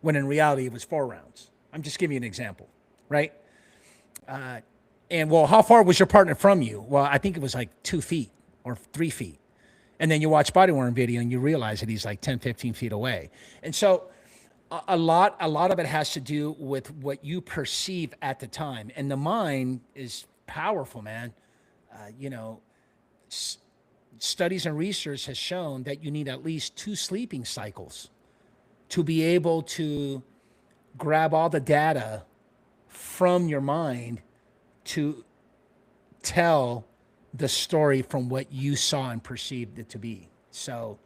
when in reality it was 4 rounds. I'm just giving you an example, right? And well, how far was your partner from you? Well, I think it was like 2 feet or 3 feet. And then you watch body worn video and you realize that he's like 10, 15 feet away. And so a lot of it has to do with what you perceive at the time. And the mind is powerful, man. Studies and research has shown that you need at least 2 sleeping cycles to be able to grab all the data from your mind to tell the story from what you saw and perceived it to be. So,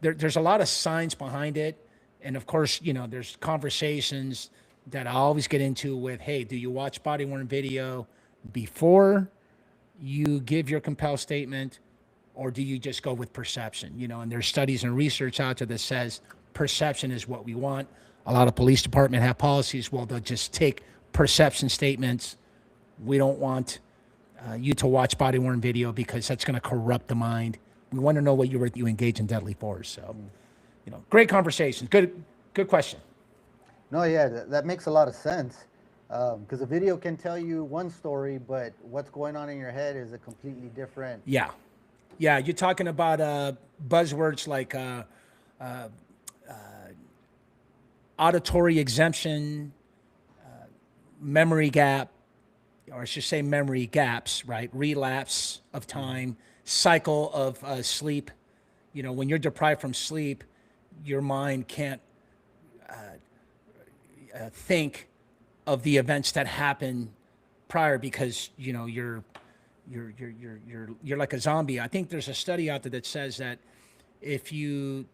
there's a lot of science behind it. And of course, there's conversations that I always get into with, hey, do you watch body worn video before you give your compel statement, or do you just go with perception? And there's studies and research out there that says perception is what we want. A lot of police department have policies, well, they'll just take perception statements. We don't want you to watch body worn video because that's going to corrupt the mind. We want to know what you engage in deadly force. So, great conversation. Good question. No, yeah, that makes a lot of sense. Because a video can tell you one story, but what's going on in your head is a completely different Yeah, you're talking about buzzwords like auditory exemption, memory gap, or I should say memory gaps, right? Relapse of time, cycle of sleep. You know, when you're deprived from sleep, your mind can't think of the events that happened prior because you know you're like a zombie. I think there's a study out there that says that if you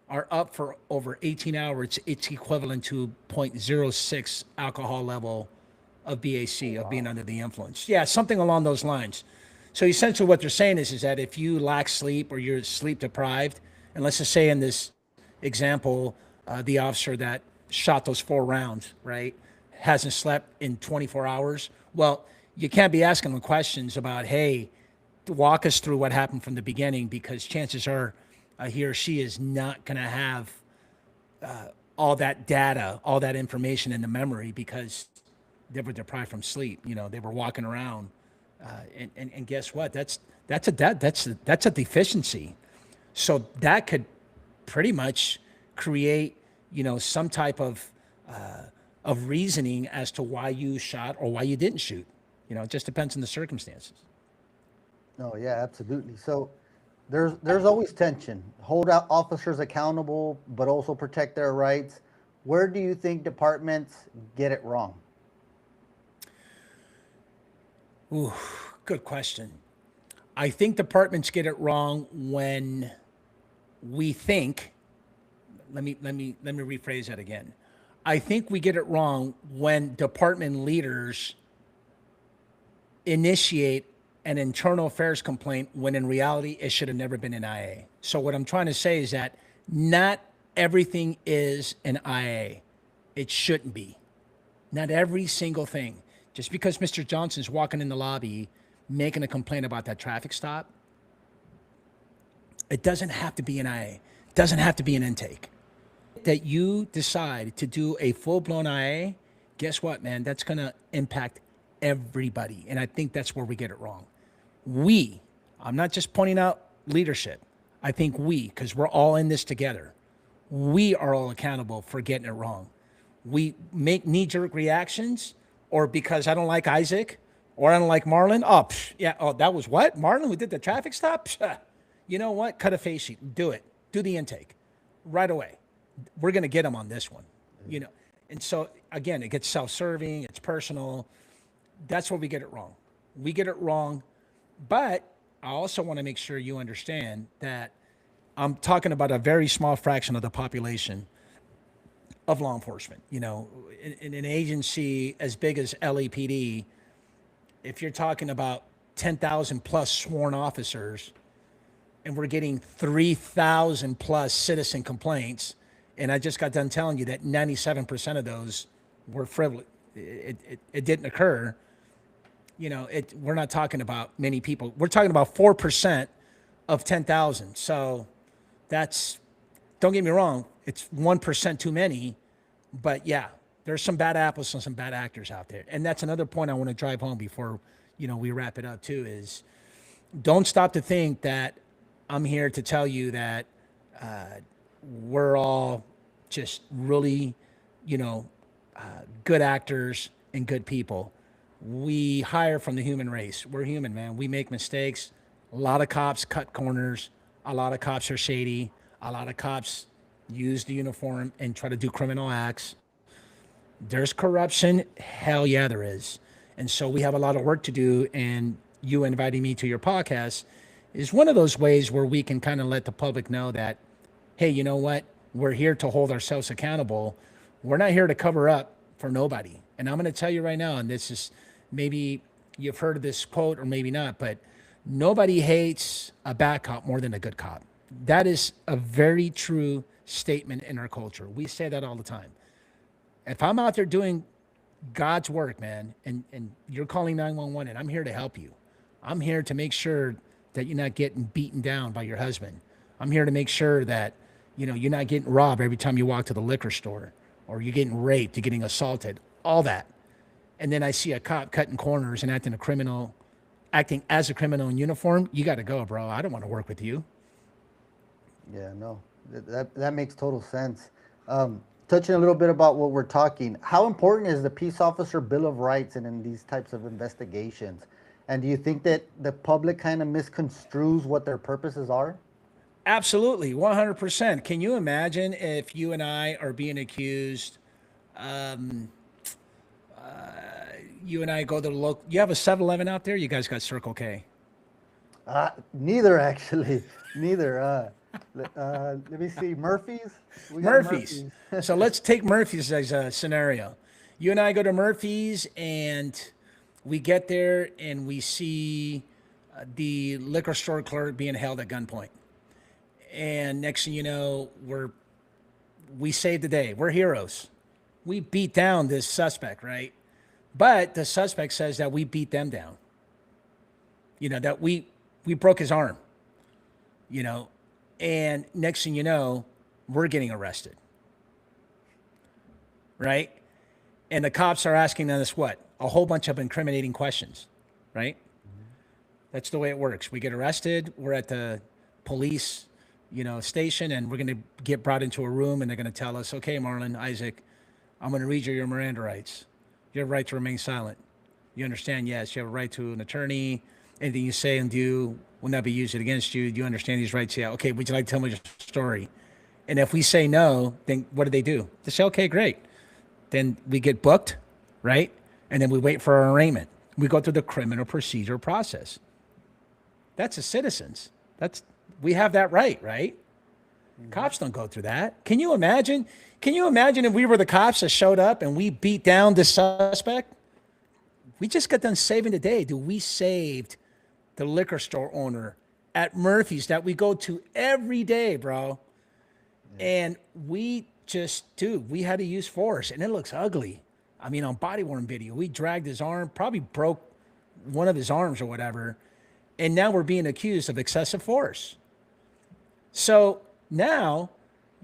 are up for over 18 hours, it's equivalent to 0.06 alcohol level of BAC, of being under the influence. Yeah, something along those lines. So essentially what they're saying is that if you lack sleep or you're sleep deprived, and let's just say in this example, the officer that shot those 4 rounds, right, hasn't slept in 24 hours, well, you can't be asking them questions about, hey, walk us through what happened from the beginning, because chances are he or she is not going to have all that data, all that information in the memory because they were deprived from sleep. You know, they were walking around, and guess what? That's a deficiency. So that could pretty much create, you know, some type of reasoning as to why you shot or why you didn't shoot. You know, it just depends on the circumstances. Oh yeah, absolutely. So there's always tension. Hold out officers accountable, but also protect their rights. Where do you think departments get it wrong? Ooh, good question. I think departments get it wrong when we think. Let me rephrase that again. I think we get it wrong when department leaders initiate an internal affairs complaint when in reality it should have never been an IA. So what I'm trying to say is that not everything is an IA. It shouldn't be. Not every single thing. Just because Mr. Johnson's walking in the lobby making a complaint about that traffic stop, it doesn't have to be an IA. It doesn't have to be an intake. That you decide to do a full-blown IA, guess what, man? That's going to impact everybody. And I think that's where we get it wrong. I'm not just pointing out leadership. I think because we're all in this together, we are all accountable for getting it wrong. We make knee-jerk reactions, or because I don't like Isaac, or I don't like Marlon. Oh, yeah. Oh, that was what? Marlon, we did the traffic stop? You know what? Cut a face sheet. Do it. Do the intake right away. We're going to get them on this one, you know? And so again, it gets self-serving, it's personal. That's where we get it wrong. We get it wrong, but I also want to make sure you understand that I'm talking about a very small fraction of the population of law enforcement. You know, in an agency as big as LAPD, if you're talking about 10,000 plus sworn officers and we're getting 3,000 plus citizen complaints, and I just got done telling you that 97% of those were frivolous. It didn't occur. You know, we're not talking about many people. We're talking about 4% of 10,000. So that's, don't get me wrong, it's 1% too many. But yeah, there's some bad apples and some bad actors out there. And that's another point I want to drive home before, you know, we wrap it up too, is don't stop to think that I'm here to tell you that we're all just really, you know, good actors and good people. We hire from the human race. We're human, man. We make mistakes. A lot of cops cut corners. A lot of cops are shady. A lot of cops use the uniform and try to do criminal acts. There's corruption. Hell yeah, there is. And so we have a lot of work to do. And you inviting me to your podcast is one of those ways where we can kind of let the public know that, hey, you know what? We're here to hold ourselves accountable. We're not here to cover up for nobody. And I'm going to tell you right now, and this is, maybe you've heard of this quote or maybe not, but nobody hates a bad cop more than a good cop. That is a very true statement in our culture. We say that all the time. If I'm out there doing God's work, man, and you're calling 911 and I'm here to help you, I'm here to make sure that you're not getting beaten down by your husband. I'm here to make sure that, you know, you're not getting robbed every time you walk to the liquor store, or you're getting raped, you're getting assaulted, all that. And then I see a cop cutting corners and acting a criminal acting as a criminal in uniform, you got to go, bro. I don't want to work with you. Yeah, no, that makes total sense. Touching a little bit about what we're talking, how important is the peace officer bill of rights in these types of investigations? And do you think that the public kind of misconstrues what their purposes are? Absolutely, 100%. Can you imagine if you and I are being accused? You and I go to the local. You have a 7-Eleven out there? You guys got Circle K. Neither actually, neither. Let me see, Murphy's. We got Murphy's. Murphy's. So let's take Murphy's as a scenario. You and I go to Murphy's and we get there and we see the liquor store clerk being held at gunpoint. And next thing you know, we saved the day. We're heroes. We beat down this suspect, right? But the suspect says that we beat them down. You know, that we broke his arm. You know, and next thing you know, we're getting arrested. Right? And the cops are asking us what? A whole bunch of incriminating questions, right? That's the way it works. We get arrested, we're at the police, station, and we're going to get brought into a room and they're going to tell us, okay, Marlon, Isaac, I'm going to read you your Miranda rights. You have a right to remain silent. You understand? Yes. You have a right to an attorney. Anything you say and do will not be used against you. Do you understand these rights? Yeah. Okay. Would you like to tell me your story? And if we say no, then what do? They say, okay, great. Then we get booked, right? And then we wait for our arraignment. We go through the criminal procedure process. That's the citizens. We have that right? Mm-hmm. Cops don't go through that. Can you imagine? Can you imagine if we were the cops that showed up and we beat down the suspect? We just got done saving the day. We saved the liquor store owner at Murphy's that we go to every day, bro. Yeah. And we had to use force, and it looks ugly. I mean, on body-worn video, we dragged his arm, probably broke one of his arms or whatever, and now we're being accused of excessive force. So now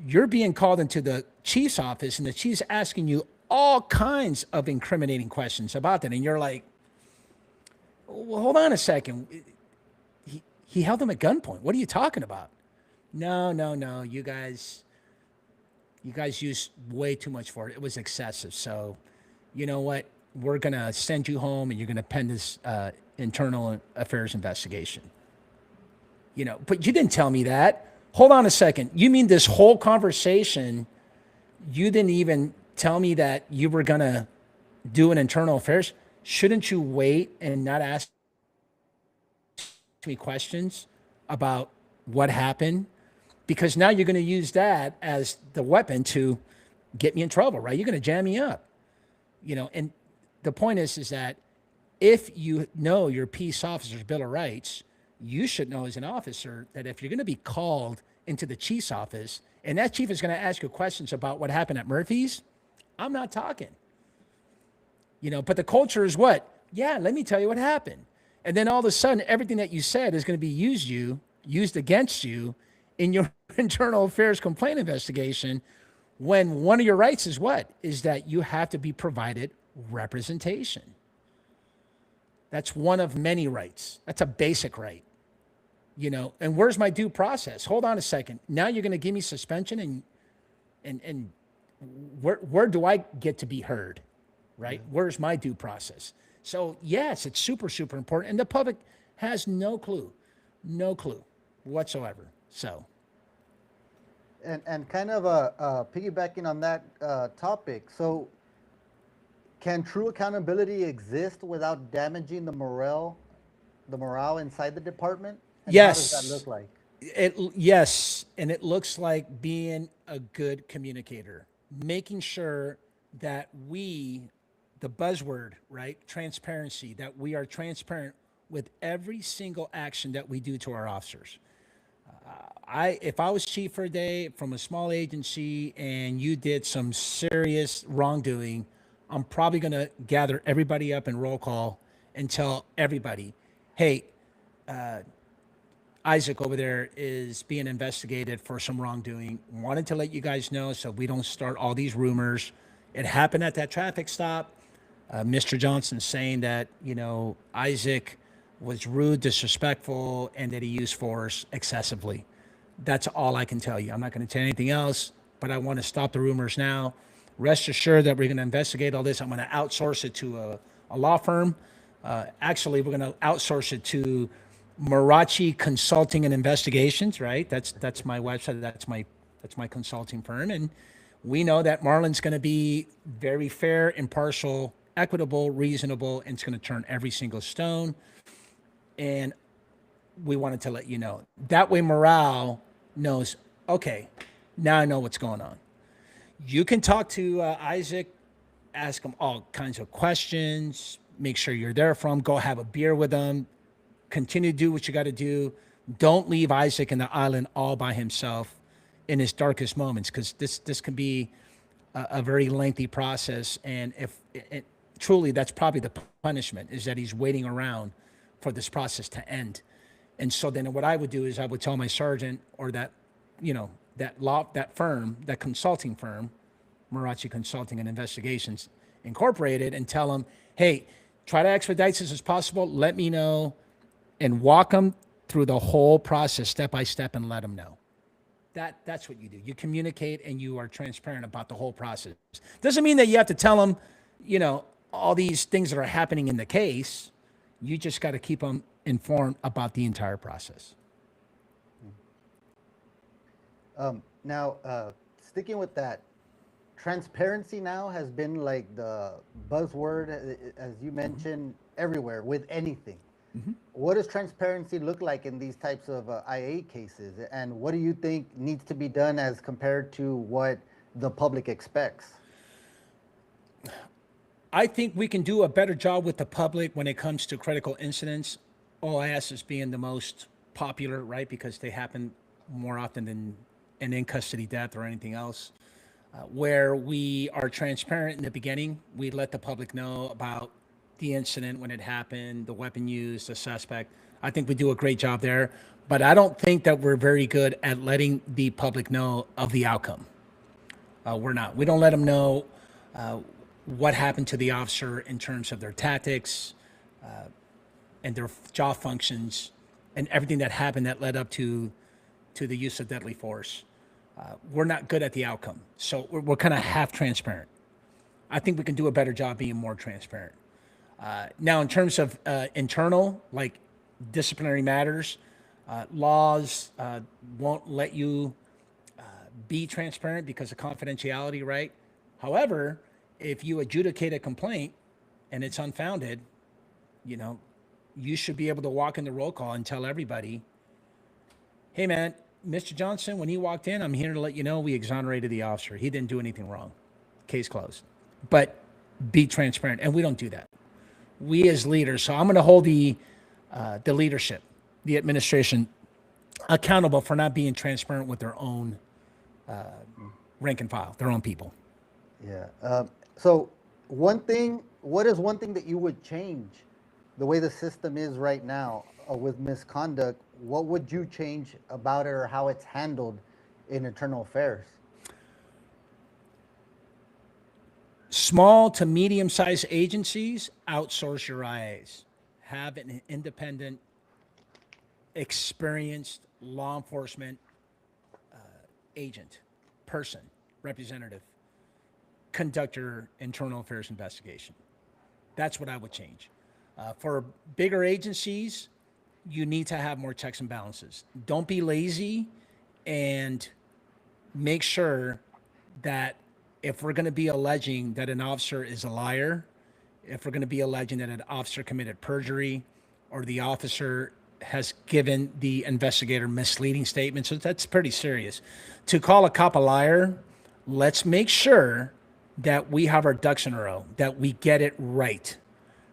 you're being called into the chief's office, and the chief's asking you all kinds of incriminating questions about that. And you're like, well, hold on a second. He held him at gunpoint. What are you talking about? No. You guys used way too much for it. It was excessive. So you know what? We're going to send you home and you're going to pen this internal affairs investigation. But you didn't tell me that. Hold on a second. You mean this whole conversation, you didn't even tell me that you were going to do an internal affairs? Shouldn't you wait and not ask me questions about what happened? Because now you're going to use that as the weapon to get me in trouble, right? You're going to jam me up, and the point is that if you know your peace officer's Bill of Rights, you should know as an officer that if you're going to be called into the chief's office and that chief is going to ask you questions about what happened at Murphy's, I'm not talking. But the culture is what? Yeah, let me tell you what happened. And then all of a sudden, everything that you said is going to be used against you in your internal affairs complaint investigation, when one of your rights is what? Is that you have to be provided representation. That's one of many rights. That's a basic right. And where's my due process? Hold on a second. Now you're going to give me suspension and where do I get to be heard? Right? Yeah. Where's my due process? So yes, it's super, super important. And the public has no clue whatsoever. So. And kind of piggybacking on that topic, so can true accountability exist without damaging the morale inside the department? And yes. How does that look like? Yes, and it looks like being a good communicator, making sure that the buzzword, right, transparency, that we are transparent with every single action that we do to our officers. If I was chief for a day from a small agency and you did some serious wrongdoing, I'm probably going to gather everybody up in roll call and tell everybody, hey, Isaac over there is being investigated for some wrongdoing. Wanted to let you guys know so we don't start all these rumors. It happened at that traffic stop. Mr. Johnson saying that, Isaac was rude, disrespectful, and that he used force excessively. That's all I can tell you. I'm not going to tell you anything else, but I want to stop the rumors now. Rest assured that we're going to investigate all this. I'm going to outsource it to a law firm. Actually, we're going to outsource it to Marrache Consulting and Investigations. Right? That's my website. That's my consulting firm, and we know that Marlon's going to be very fair, impartial, equitable, reasonable, and it's going to turn every single stone. And we wanted to let you know. That way, morale knows, okay, now I know what's going on. You can talk to Isaac, ask him all kinds of questions, make sure you're there for him, go have a beer with him, continue to do what you got to do. Don't leave Isaac in the island all by himself in his darkest moments, because this can be a very lengthy process. And if truly, that's probably the punishment, is that he's waiting around for this process to end. And so then what I would do is I would tell my sergeant, or that, that firm, that consulting firm, Marrache Consulting and Investigations Incorporated, and tell them, hey, try to expedite this as possible. Let me know, and walk them through the whole process step by step and let them know. That's what you do. You communicate and you are transparent about the whole process. Doesn't mean that you have to tell them, all these things that are happening in the case. You just got to keep them informed about the entire process. Now, sticking with that, transparency now has been like the buzzword, as you mentioned, everywhere with anything. What does transparency look like in these types of IA cases? And what do you think needs to be done as compared to what the public expects? I think we can do a better job with the public when it comes to critical incidents. OIS is being the most popular, right? Because they happen more often than an in-custody death or anything else. Where we are transparent in the beginning, we let the public know about the incident when it happened, the weapon used, the suspect. I think we do a great job there, but I don't think that we're very good at letting the public know of the outcome. We're not. We don't let them know what happened to the officer in terms of their tactics and their job functions and everything that happened that led up to the use of deadly force. We're not good at the outcome, so we're kind of half transparent. I think we can do a better job being more transparent. Now, in terms of internal, like disciplinary matters, laws won't let you be transparent because of confidentiality, right? However, if you adjudicate a complaint and it's unfounded, you should be able to walk in the roll call and tell everybody, hey, man, Mr. Johnson, when he walked in, I'm here to let you know we exonerated the officer. He didn't do anything wrong. Case closed. But be transparent, and we don't do that. We as leaders, so I'm going to hold the leadership, the administration, accountable for not being transparent with their own rank and file, their own people. Yeah. So what is one thing that you would change the way the system is right now with misconduct? What would you change about it, or how it's handled in internal affairs? Small to medium-sized agencies, outsource your IAs. Have an independent, experienced law enforcement agent, person, representative, conduct your internal affairs investigation. That's what I would change. For bigger agencies, you need to have more checks and balances. Don't be lazy, and make sure that if we're going to be alleging that an officer is a liar, if we're going to be alleging that an officer committed perjury, or the officer has given the investigator misleading statements, so that's pretty serious. To call a cop a liar, let's make sure that we have our ducks in a row, that we get it right.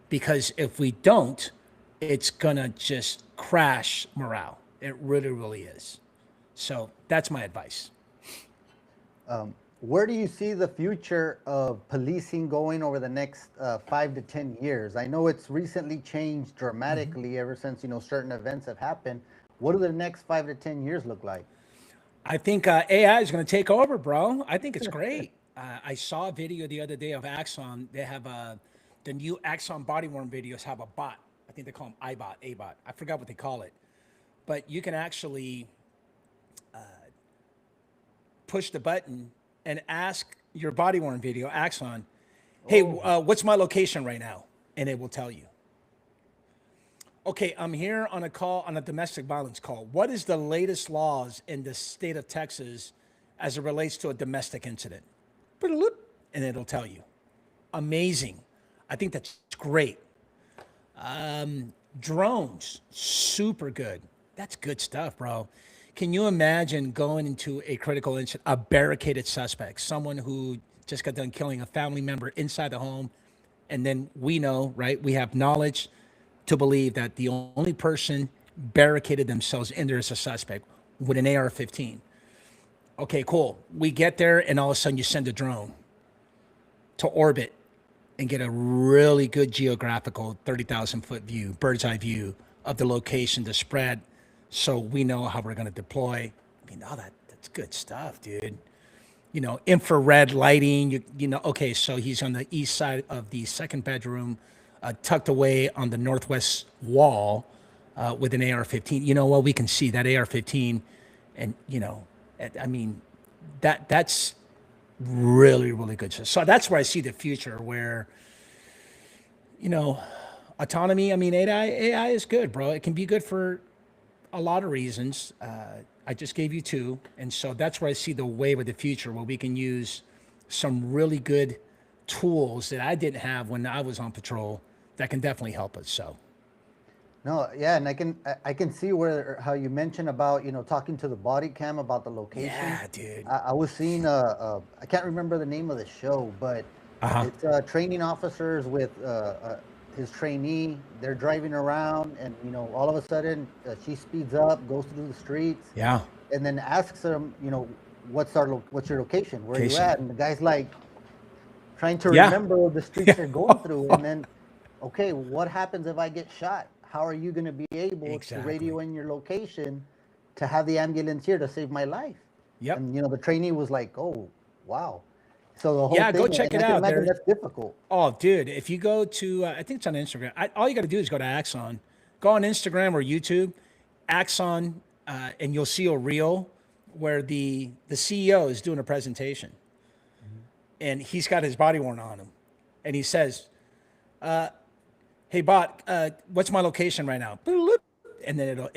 Because if we don't, it's going to just crash morale. It really, really is. So that's my advice. Where do you see the future of policing going over the next 5 to 10 years? I know it's recently changed dramatically ever since, certain events have happened. What do the next 5 to 10 years look like? I think AI is going to take over, bro. I think it's great. I saw a video the other day of Axon. They have the new Axon body-worn videos have a bot think they call them ABOT. I forgot what they call it. But you can actually push the button and ask your body-worn video, Axon, hey, what's my location right now? And it will tell you. Okay, I'm here on a call, on a domestic violence call. What is the latest laws in the state of Texas as it relates to a domestic incident? And it'll tell you. Amazing. I think that's great. Drones, super good. That's good stuff, bro. Can you imagine going into a critical incident, a barricaded suspect, someone who just got done killing a family member inside the home, and then we know, right? We have knowledge to believe that the only person barricaded themselves in there is a suspect with an AR-15. Okay, cool. We get there, and all of a sudden you send a drone to orbit and get a really good geographical 30,000-foot view, bird's eye view of the location, the spread, so we know how we're going to deploy. I mean, that's good stuff, dude. You know, infrared lighting, you know, okay, so he's on the east side of the second bedroom, tucked away on the northwest wall with an AR-15. You know what? We can see that AR-15, and, you know, I mean, that's really, really good. So that's where I see the future where, you know, autonomy, I mean, AI is good, bro. It can be good for a lot of reasons. I just gave you two. And so that's where I see the wave of the future, where we can use some really good tools that I didn't have when I was on patrol that can definitely help us. So. No, yeah, and I can see how you mentioned about, you know, talking to the body cam about the location. Yeah, dude. I was seeing I can't remember the name of the show, but it's training officers with his trainee. They're driving around, and you know, all of a sudden she speeds up, goes through the streets, Yeah. and then asks them, you know, what's your location? Where are you at? And the guy's like trying to remember the streets they're going through, and then, okay, what happens if I get shot? How are you going to be able to radio in your location to have the ambulance here to save my life? Yep. And, you know, the trainee was like, oh, wow. So the whole thing, go check it out. That's difficult. Oh, dude, if you go to, I think it's on Instagram. All you got to do is go to Axon. Go on Instagram or YouTube, Axon, and you'll see a reel where the CEO is doing a presentation. And he's got his body worn on him. And he says, hey, bot, what's my location right now? And then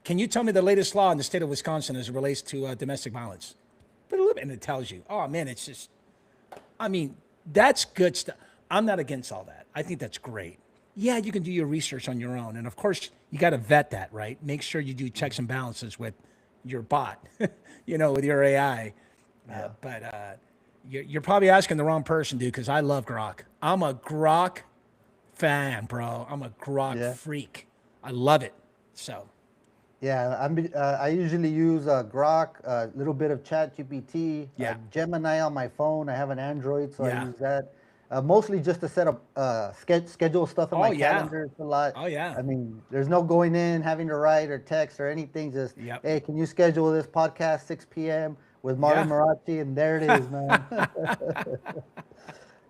can you tell me the latest law in the state of Wisconsin as it relates to domestic violence? And it tells you. Oh, man, it's just, I mean, that's good stuff. I'm not against all that. I think that's great. Yeah, you can do your research on your own. And of course, you got to vet that, right? Make sure you do checks and balances with your bot, you know, with your AI. Yeah. But you're probably asking the wrong person, dude, because I love Grok. I'm a Grok fan, bro. I'm a Grok freak. I love it. So. Yeah, I usually use Grok, a little bit of ChatGPT, Gemini on my phone. I have an Android, so I use that. Mostly just to set up schedule stuff in my calendar. It's a lot. Oh, yeah. I mean, there's no going in, having to write or text or anything. Just, hey, can you schedule this podcast 6 p.m. with Marlon Marrache? And there it is, man.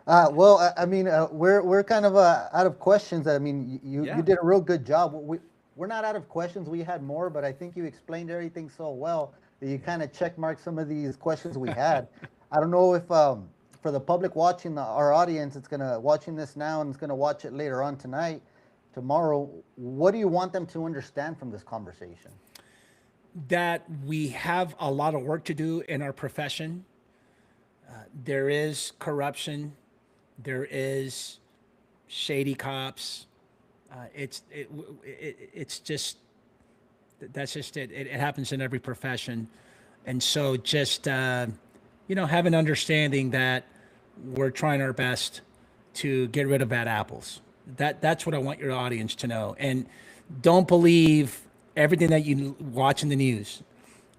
Well, I mean, we're kind of out of questions. I mean, you did a real good job. We're not out of questions. We had more, but I think you explained everything so well that you kind of checkmarked some of these questions we had. I don't know if for the public watching, our audience, it's watching this now and it's gonna watch it later on tonight, tomorrow. What do you want them to understand from this conversation? That we have a lot of work to do in our profession. There is corruption. There is shady cops. It's just, that's just it. It happens in every profession. And so just, have an understanding that we're trying our best to get rid of bad apples. That's what I want your audience to know. And don't believe everything that you watch in the news.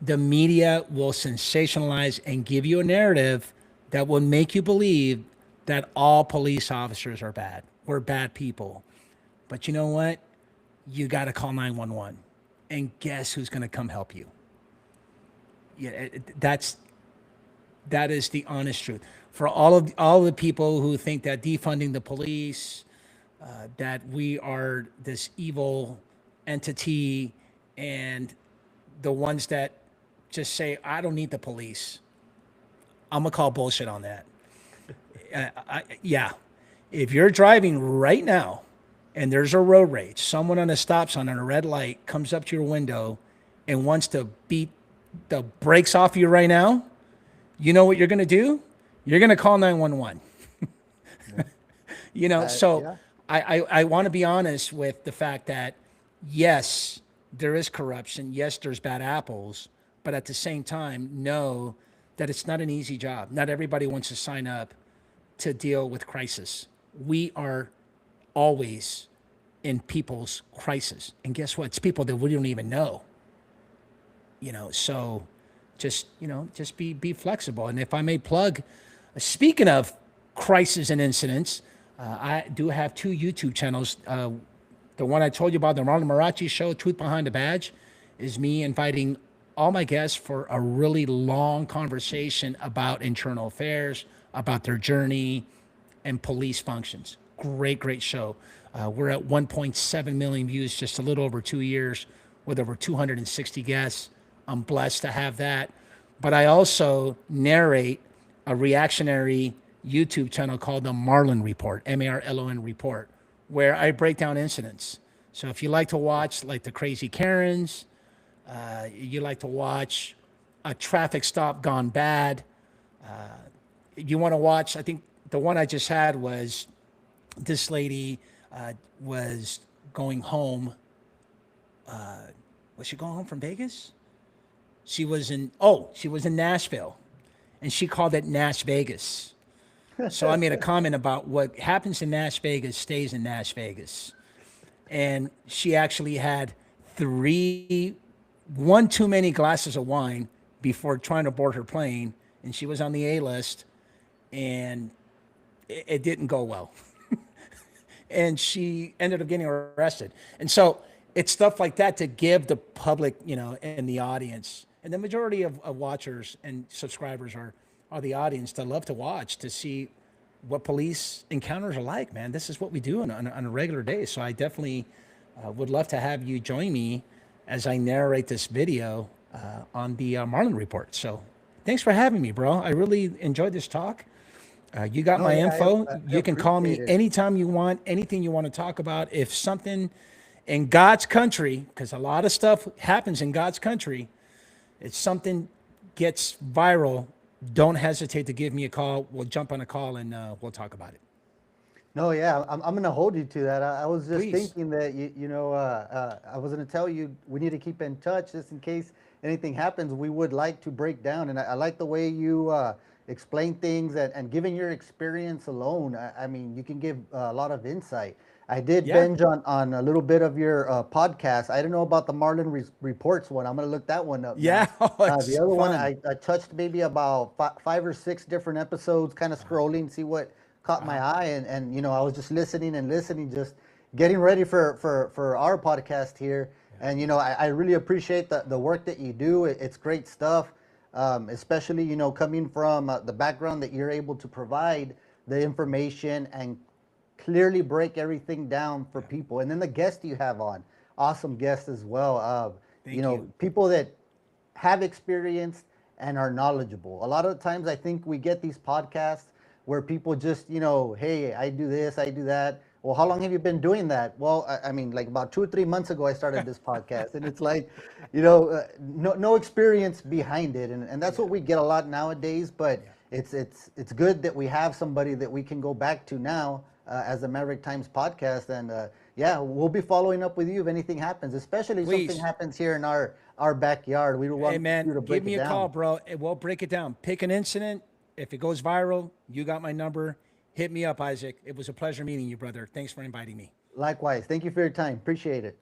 The media will sensationalize and give you a narrative that will make you believe that all police officers are bad. We're bad people. But you know what? You got to call 911. And guess who's going to come help you? Yeah, that is the honest truth. For all of the people who think that defunding the police that we are this evil entity, and the ones that just say, I don't need the police. I'm going to call bullshit on that. Yeah. If you're driving right now and there's a road rage, someone on a stop sign on a red light comes up to your window and wants to beat the brakes off you right now, you know what you're going to do? You're going to call 911. So Yeah. I want to be honest with the fact that, yes, there is corruption. Yes, there's bad apples. But at the same time, know that it's not an easy job. Not everybody wants to sign up to deal with crisis. We are always in people's crisis. And guess what? It's people that we don't even know. So just be flexible. And if I may plug, speaking of crisis and incidents, I do have 2 YouTube channels. The one I told you about, the Marlon Marrache show, Truth Behind the Badge, is me inviting all my guests for a really long conversation about internal affairs, about their journey, and police functions. Great show. We're at 1.7 million views, just a little over 2 years, with over 260 guests. I'm blessed to have that. But I also narrate a reactionary YouTube channel called the Marlon Report, Marlon Report, where I break down incidents. So if you like to watch like the Crazy Karens, you like to watch a traffic stop gone bad, you want to watch, I think the one I just had was this lady was going home. Was she going home from Vegas? She was in Nashville, and she called it Nash Vegas. So I made a comment about what happens in Nash Vegas stays in Nash Vegas. And she actually had one too many glasses of wine before trying to board her plane. And she was on the A list, and it didn't go well. And she ended up getting arrested. And so it's stuff like that to give the public, and the audience, and the majority of watchers and subscribers are the audience that love to watch, to see what police encounters are like, man. This is what we do on a regular day. So I definitely would love to have you join me as I narrate this video on the Marlon Report. So thanks for having me, bro. I really enjoyed this talk. You got my info. You can call me anytime you want, anything you want to talk about. If something in God's country, because a lot of stuff happens in God's country, if something gets viral, don't hesitate to give me a call. We'll jump on a call and we'll talk about it. No, yeah, I'm going to hold you to that. I was just Please. thinking that, I was going to tell you we need to keep in touch just in case anything happens. We would like to break down. And I like the way you explain things and given your experience alone. I mean, you can give a lot of insight. I did binge on a little bit of your podcast. I didn't know about the Marlon Reports one. I'm going to look that one up. Yeah. Now. The other one, I touched maybe about 5 or 6 different episodes, kind of scrolling, see what caught my eye. And I was just listening, just getting ready for our podcast here. And, I really appreciate the work that you do. It's great stuff, especially, coming from the background that you're able to provide the information and clearly break everything down for people. And then the guests you have on, awesome guests as well. Thank you. People that have experience and are knowledgeable. A lot of the times I think we get these podcasts where people just, hey, I do this, I do that. Well, how long have you been doing that? Well, I mean, like about 2 or 3 months ago, I started this podcast, and it's like, no experience behind it. And that's what we get a lot nowadays, but it's good that we have somebody that we can go back to now as the Maverick Times podcast. And we'll be following up with you if anything happens, especially if something happens here in our backyard. We want you to break it down. Give me a call, bro. We'll break it down. Pick an incident. If it goes viral, you got my number. Hit me up, Isaac. It was a pleasure meeting you, brother. Thanks for inviting me. Likewise. Thank you for your time. Appreciate it.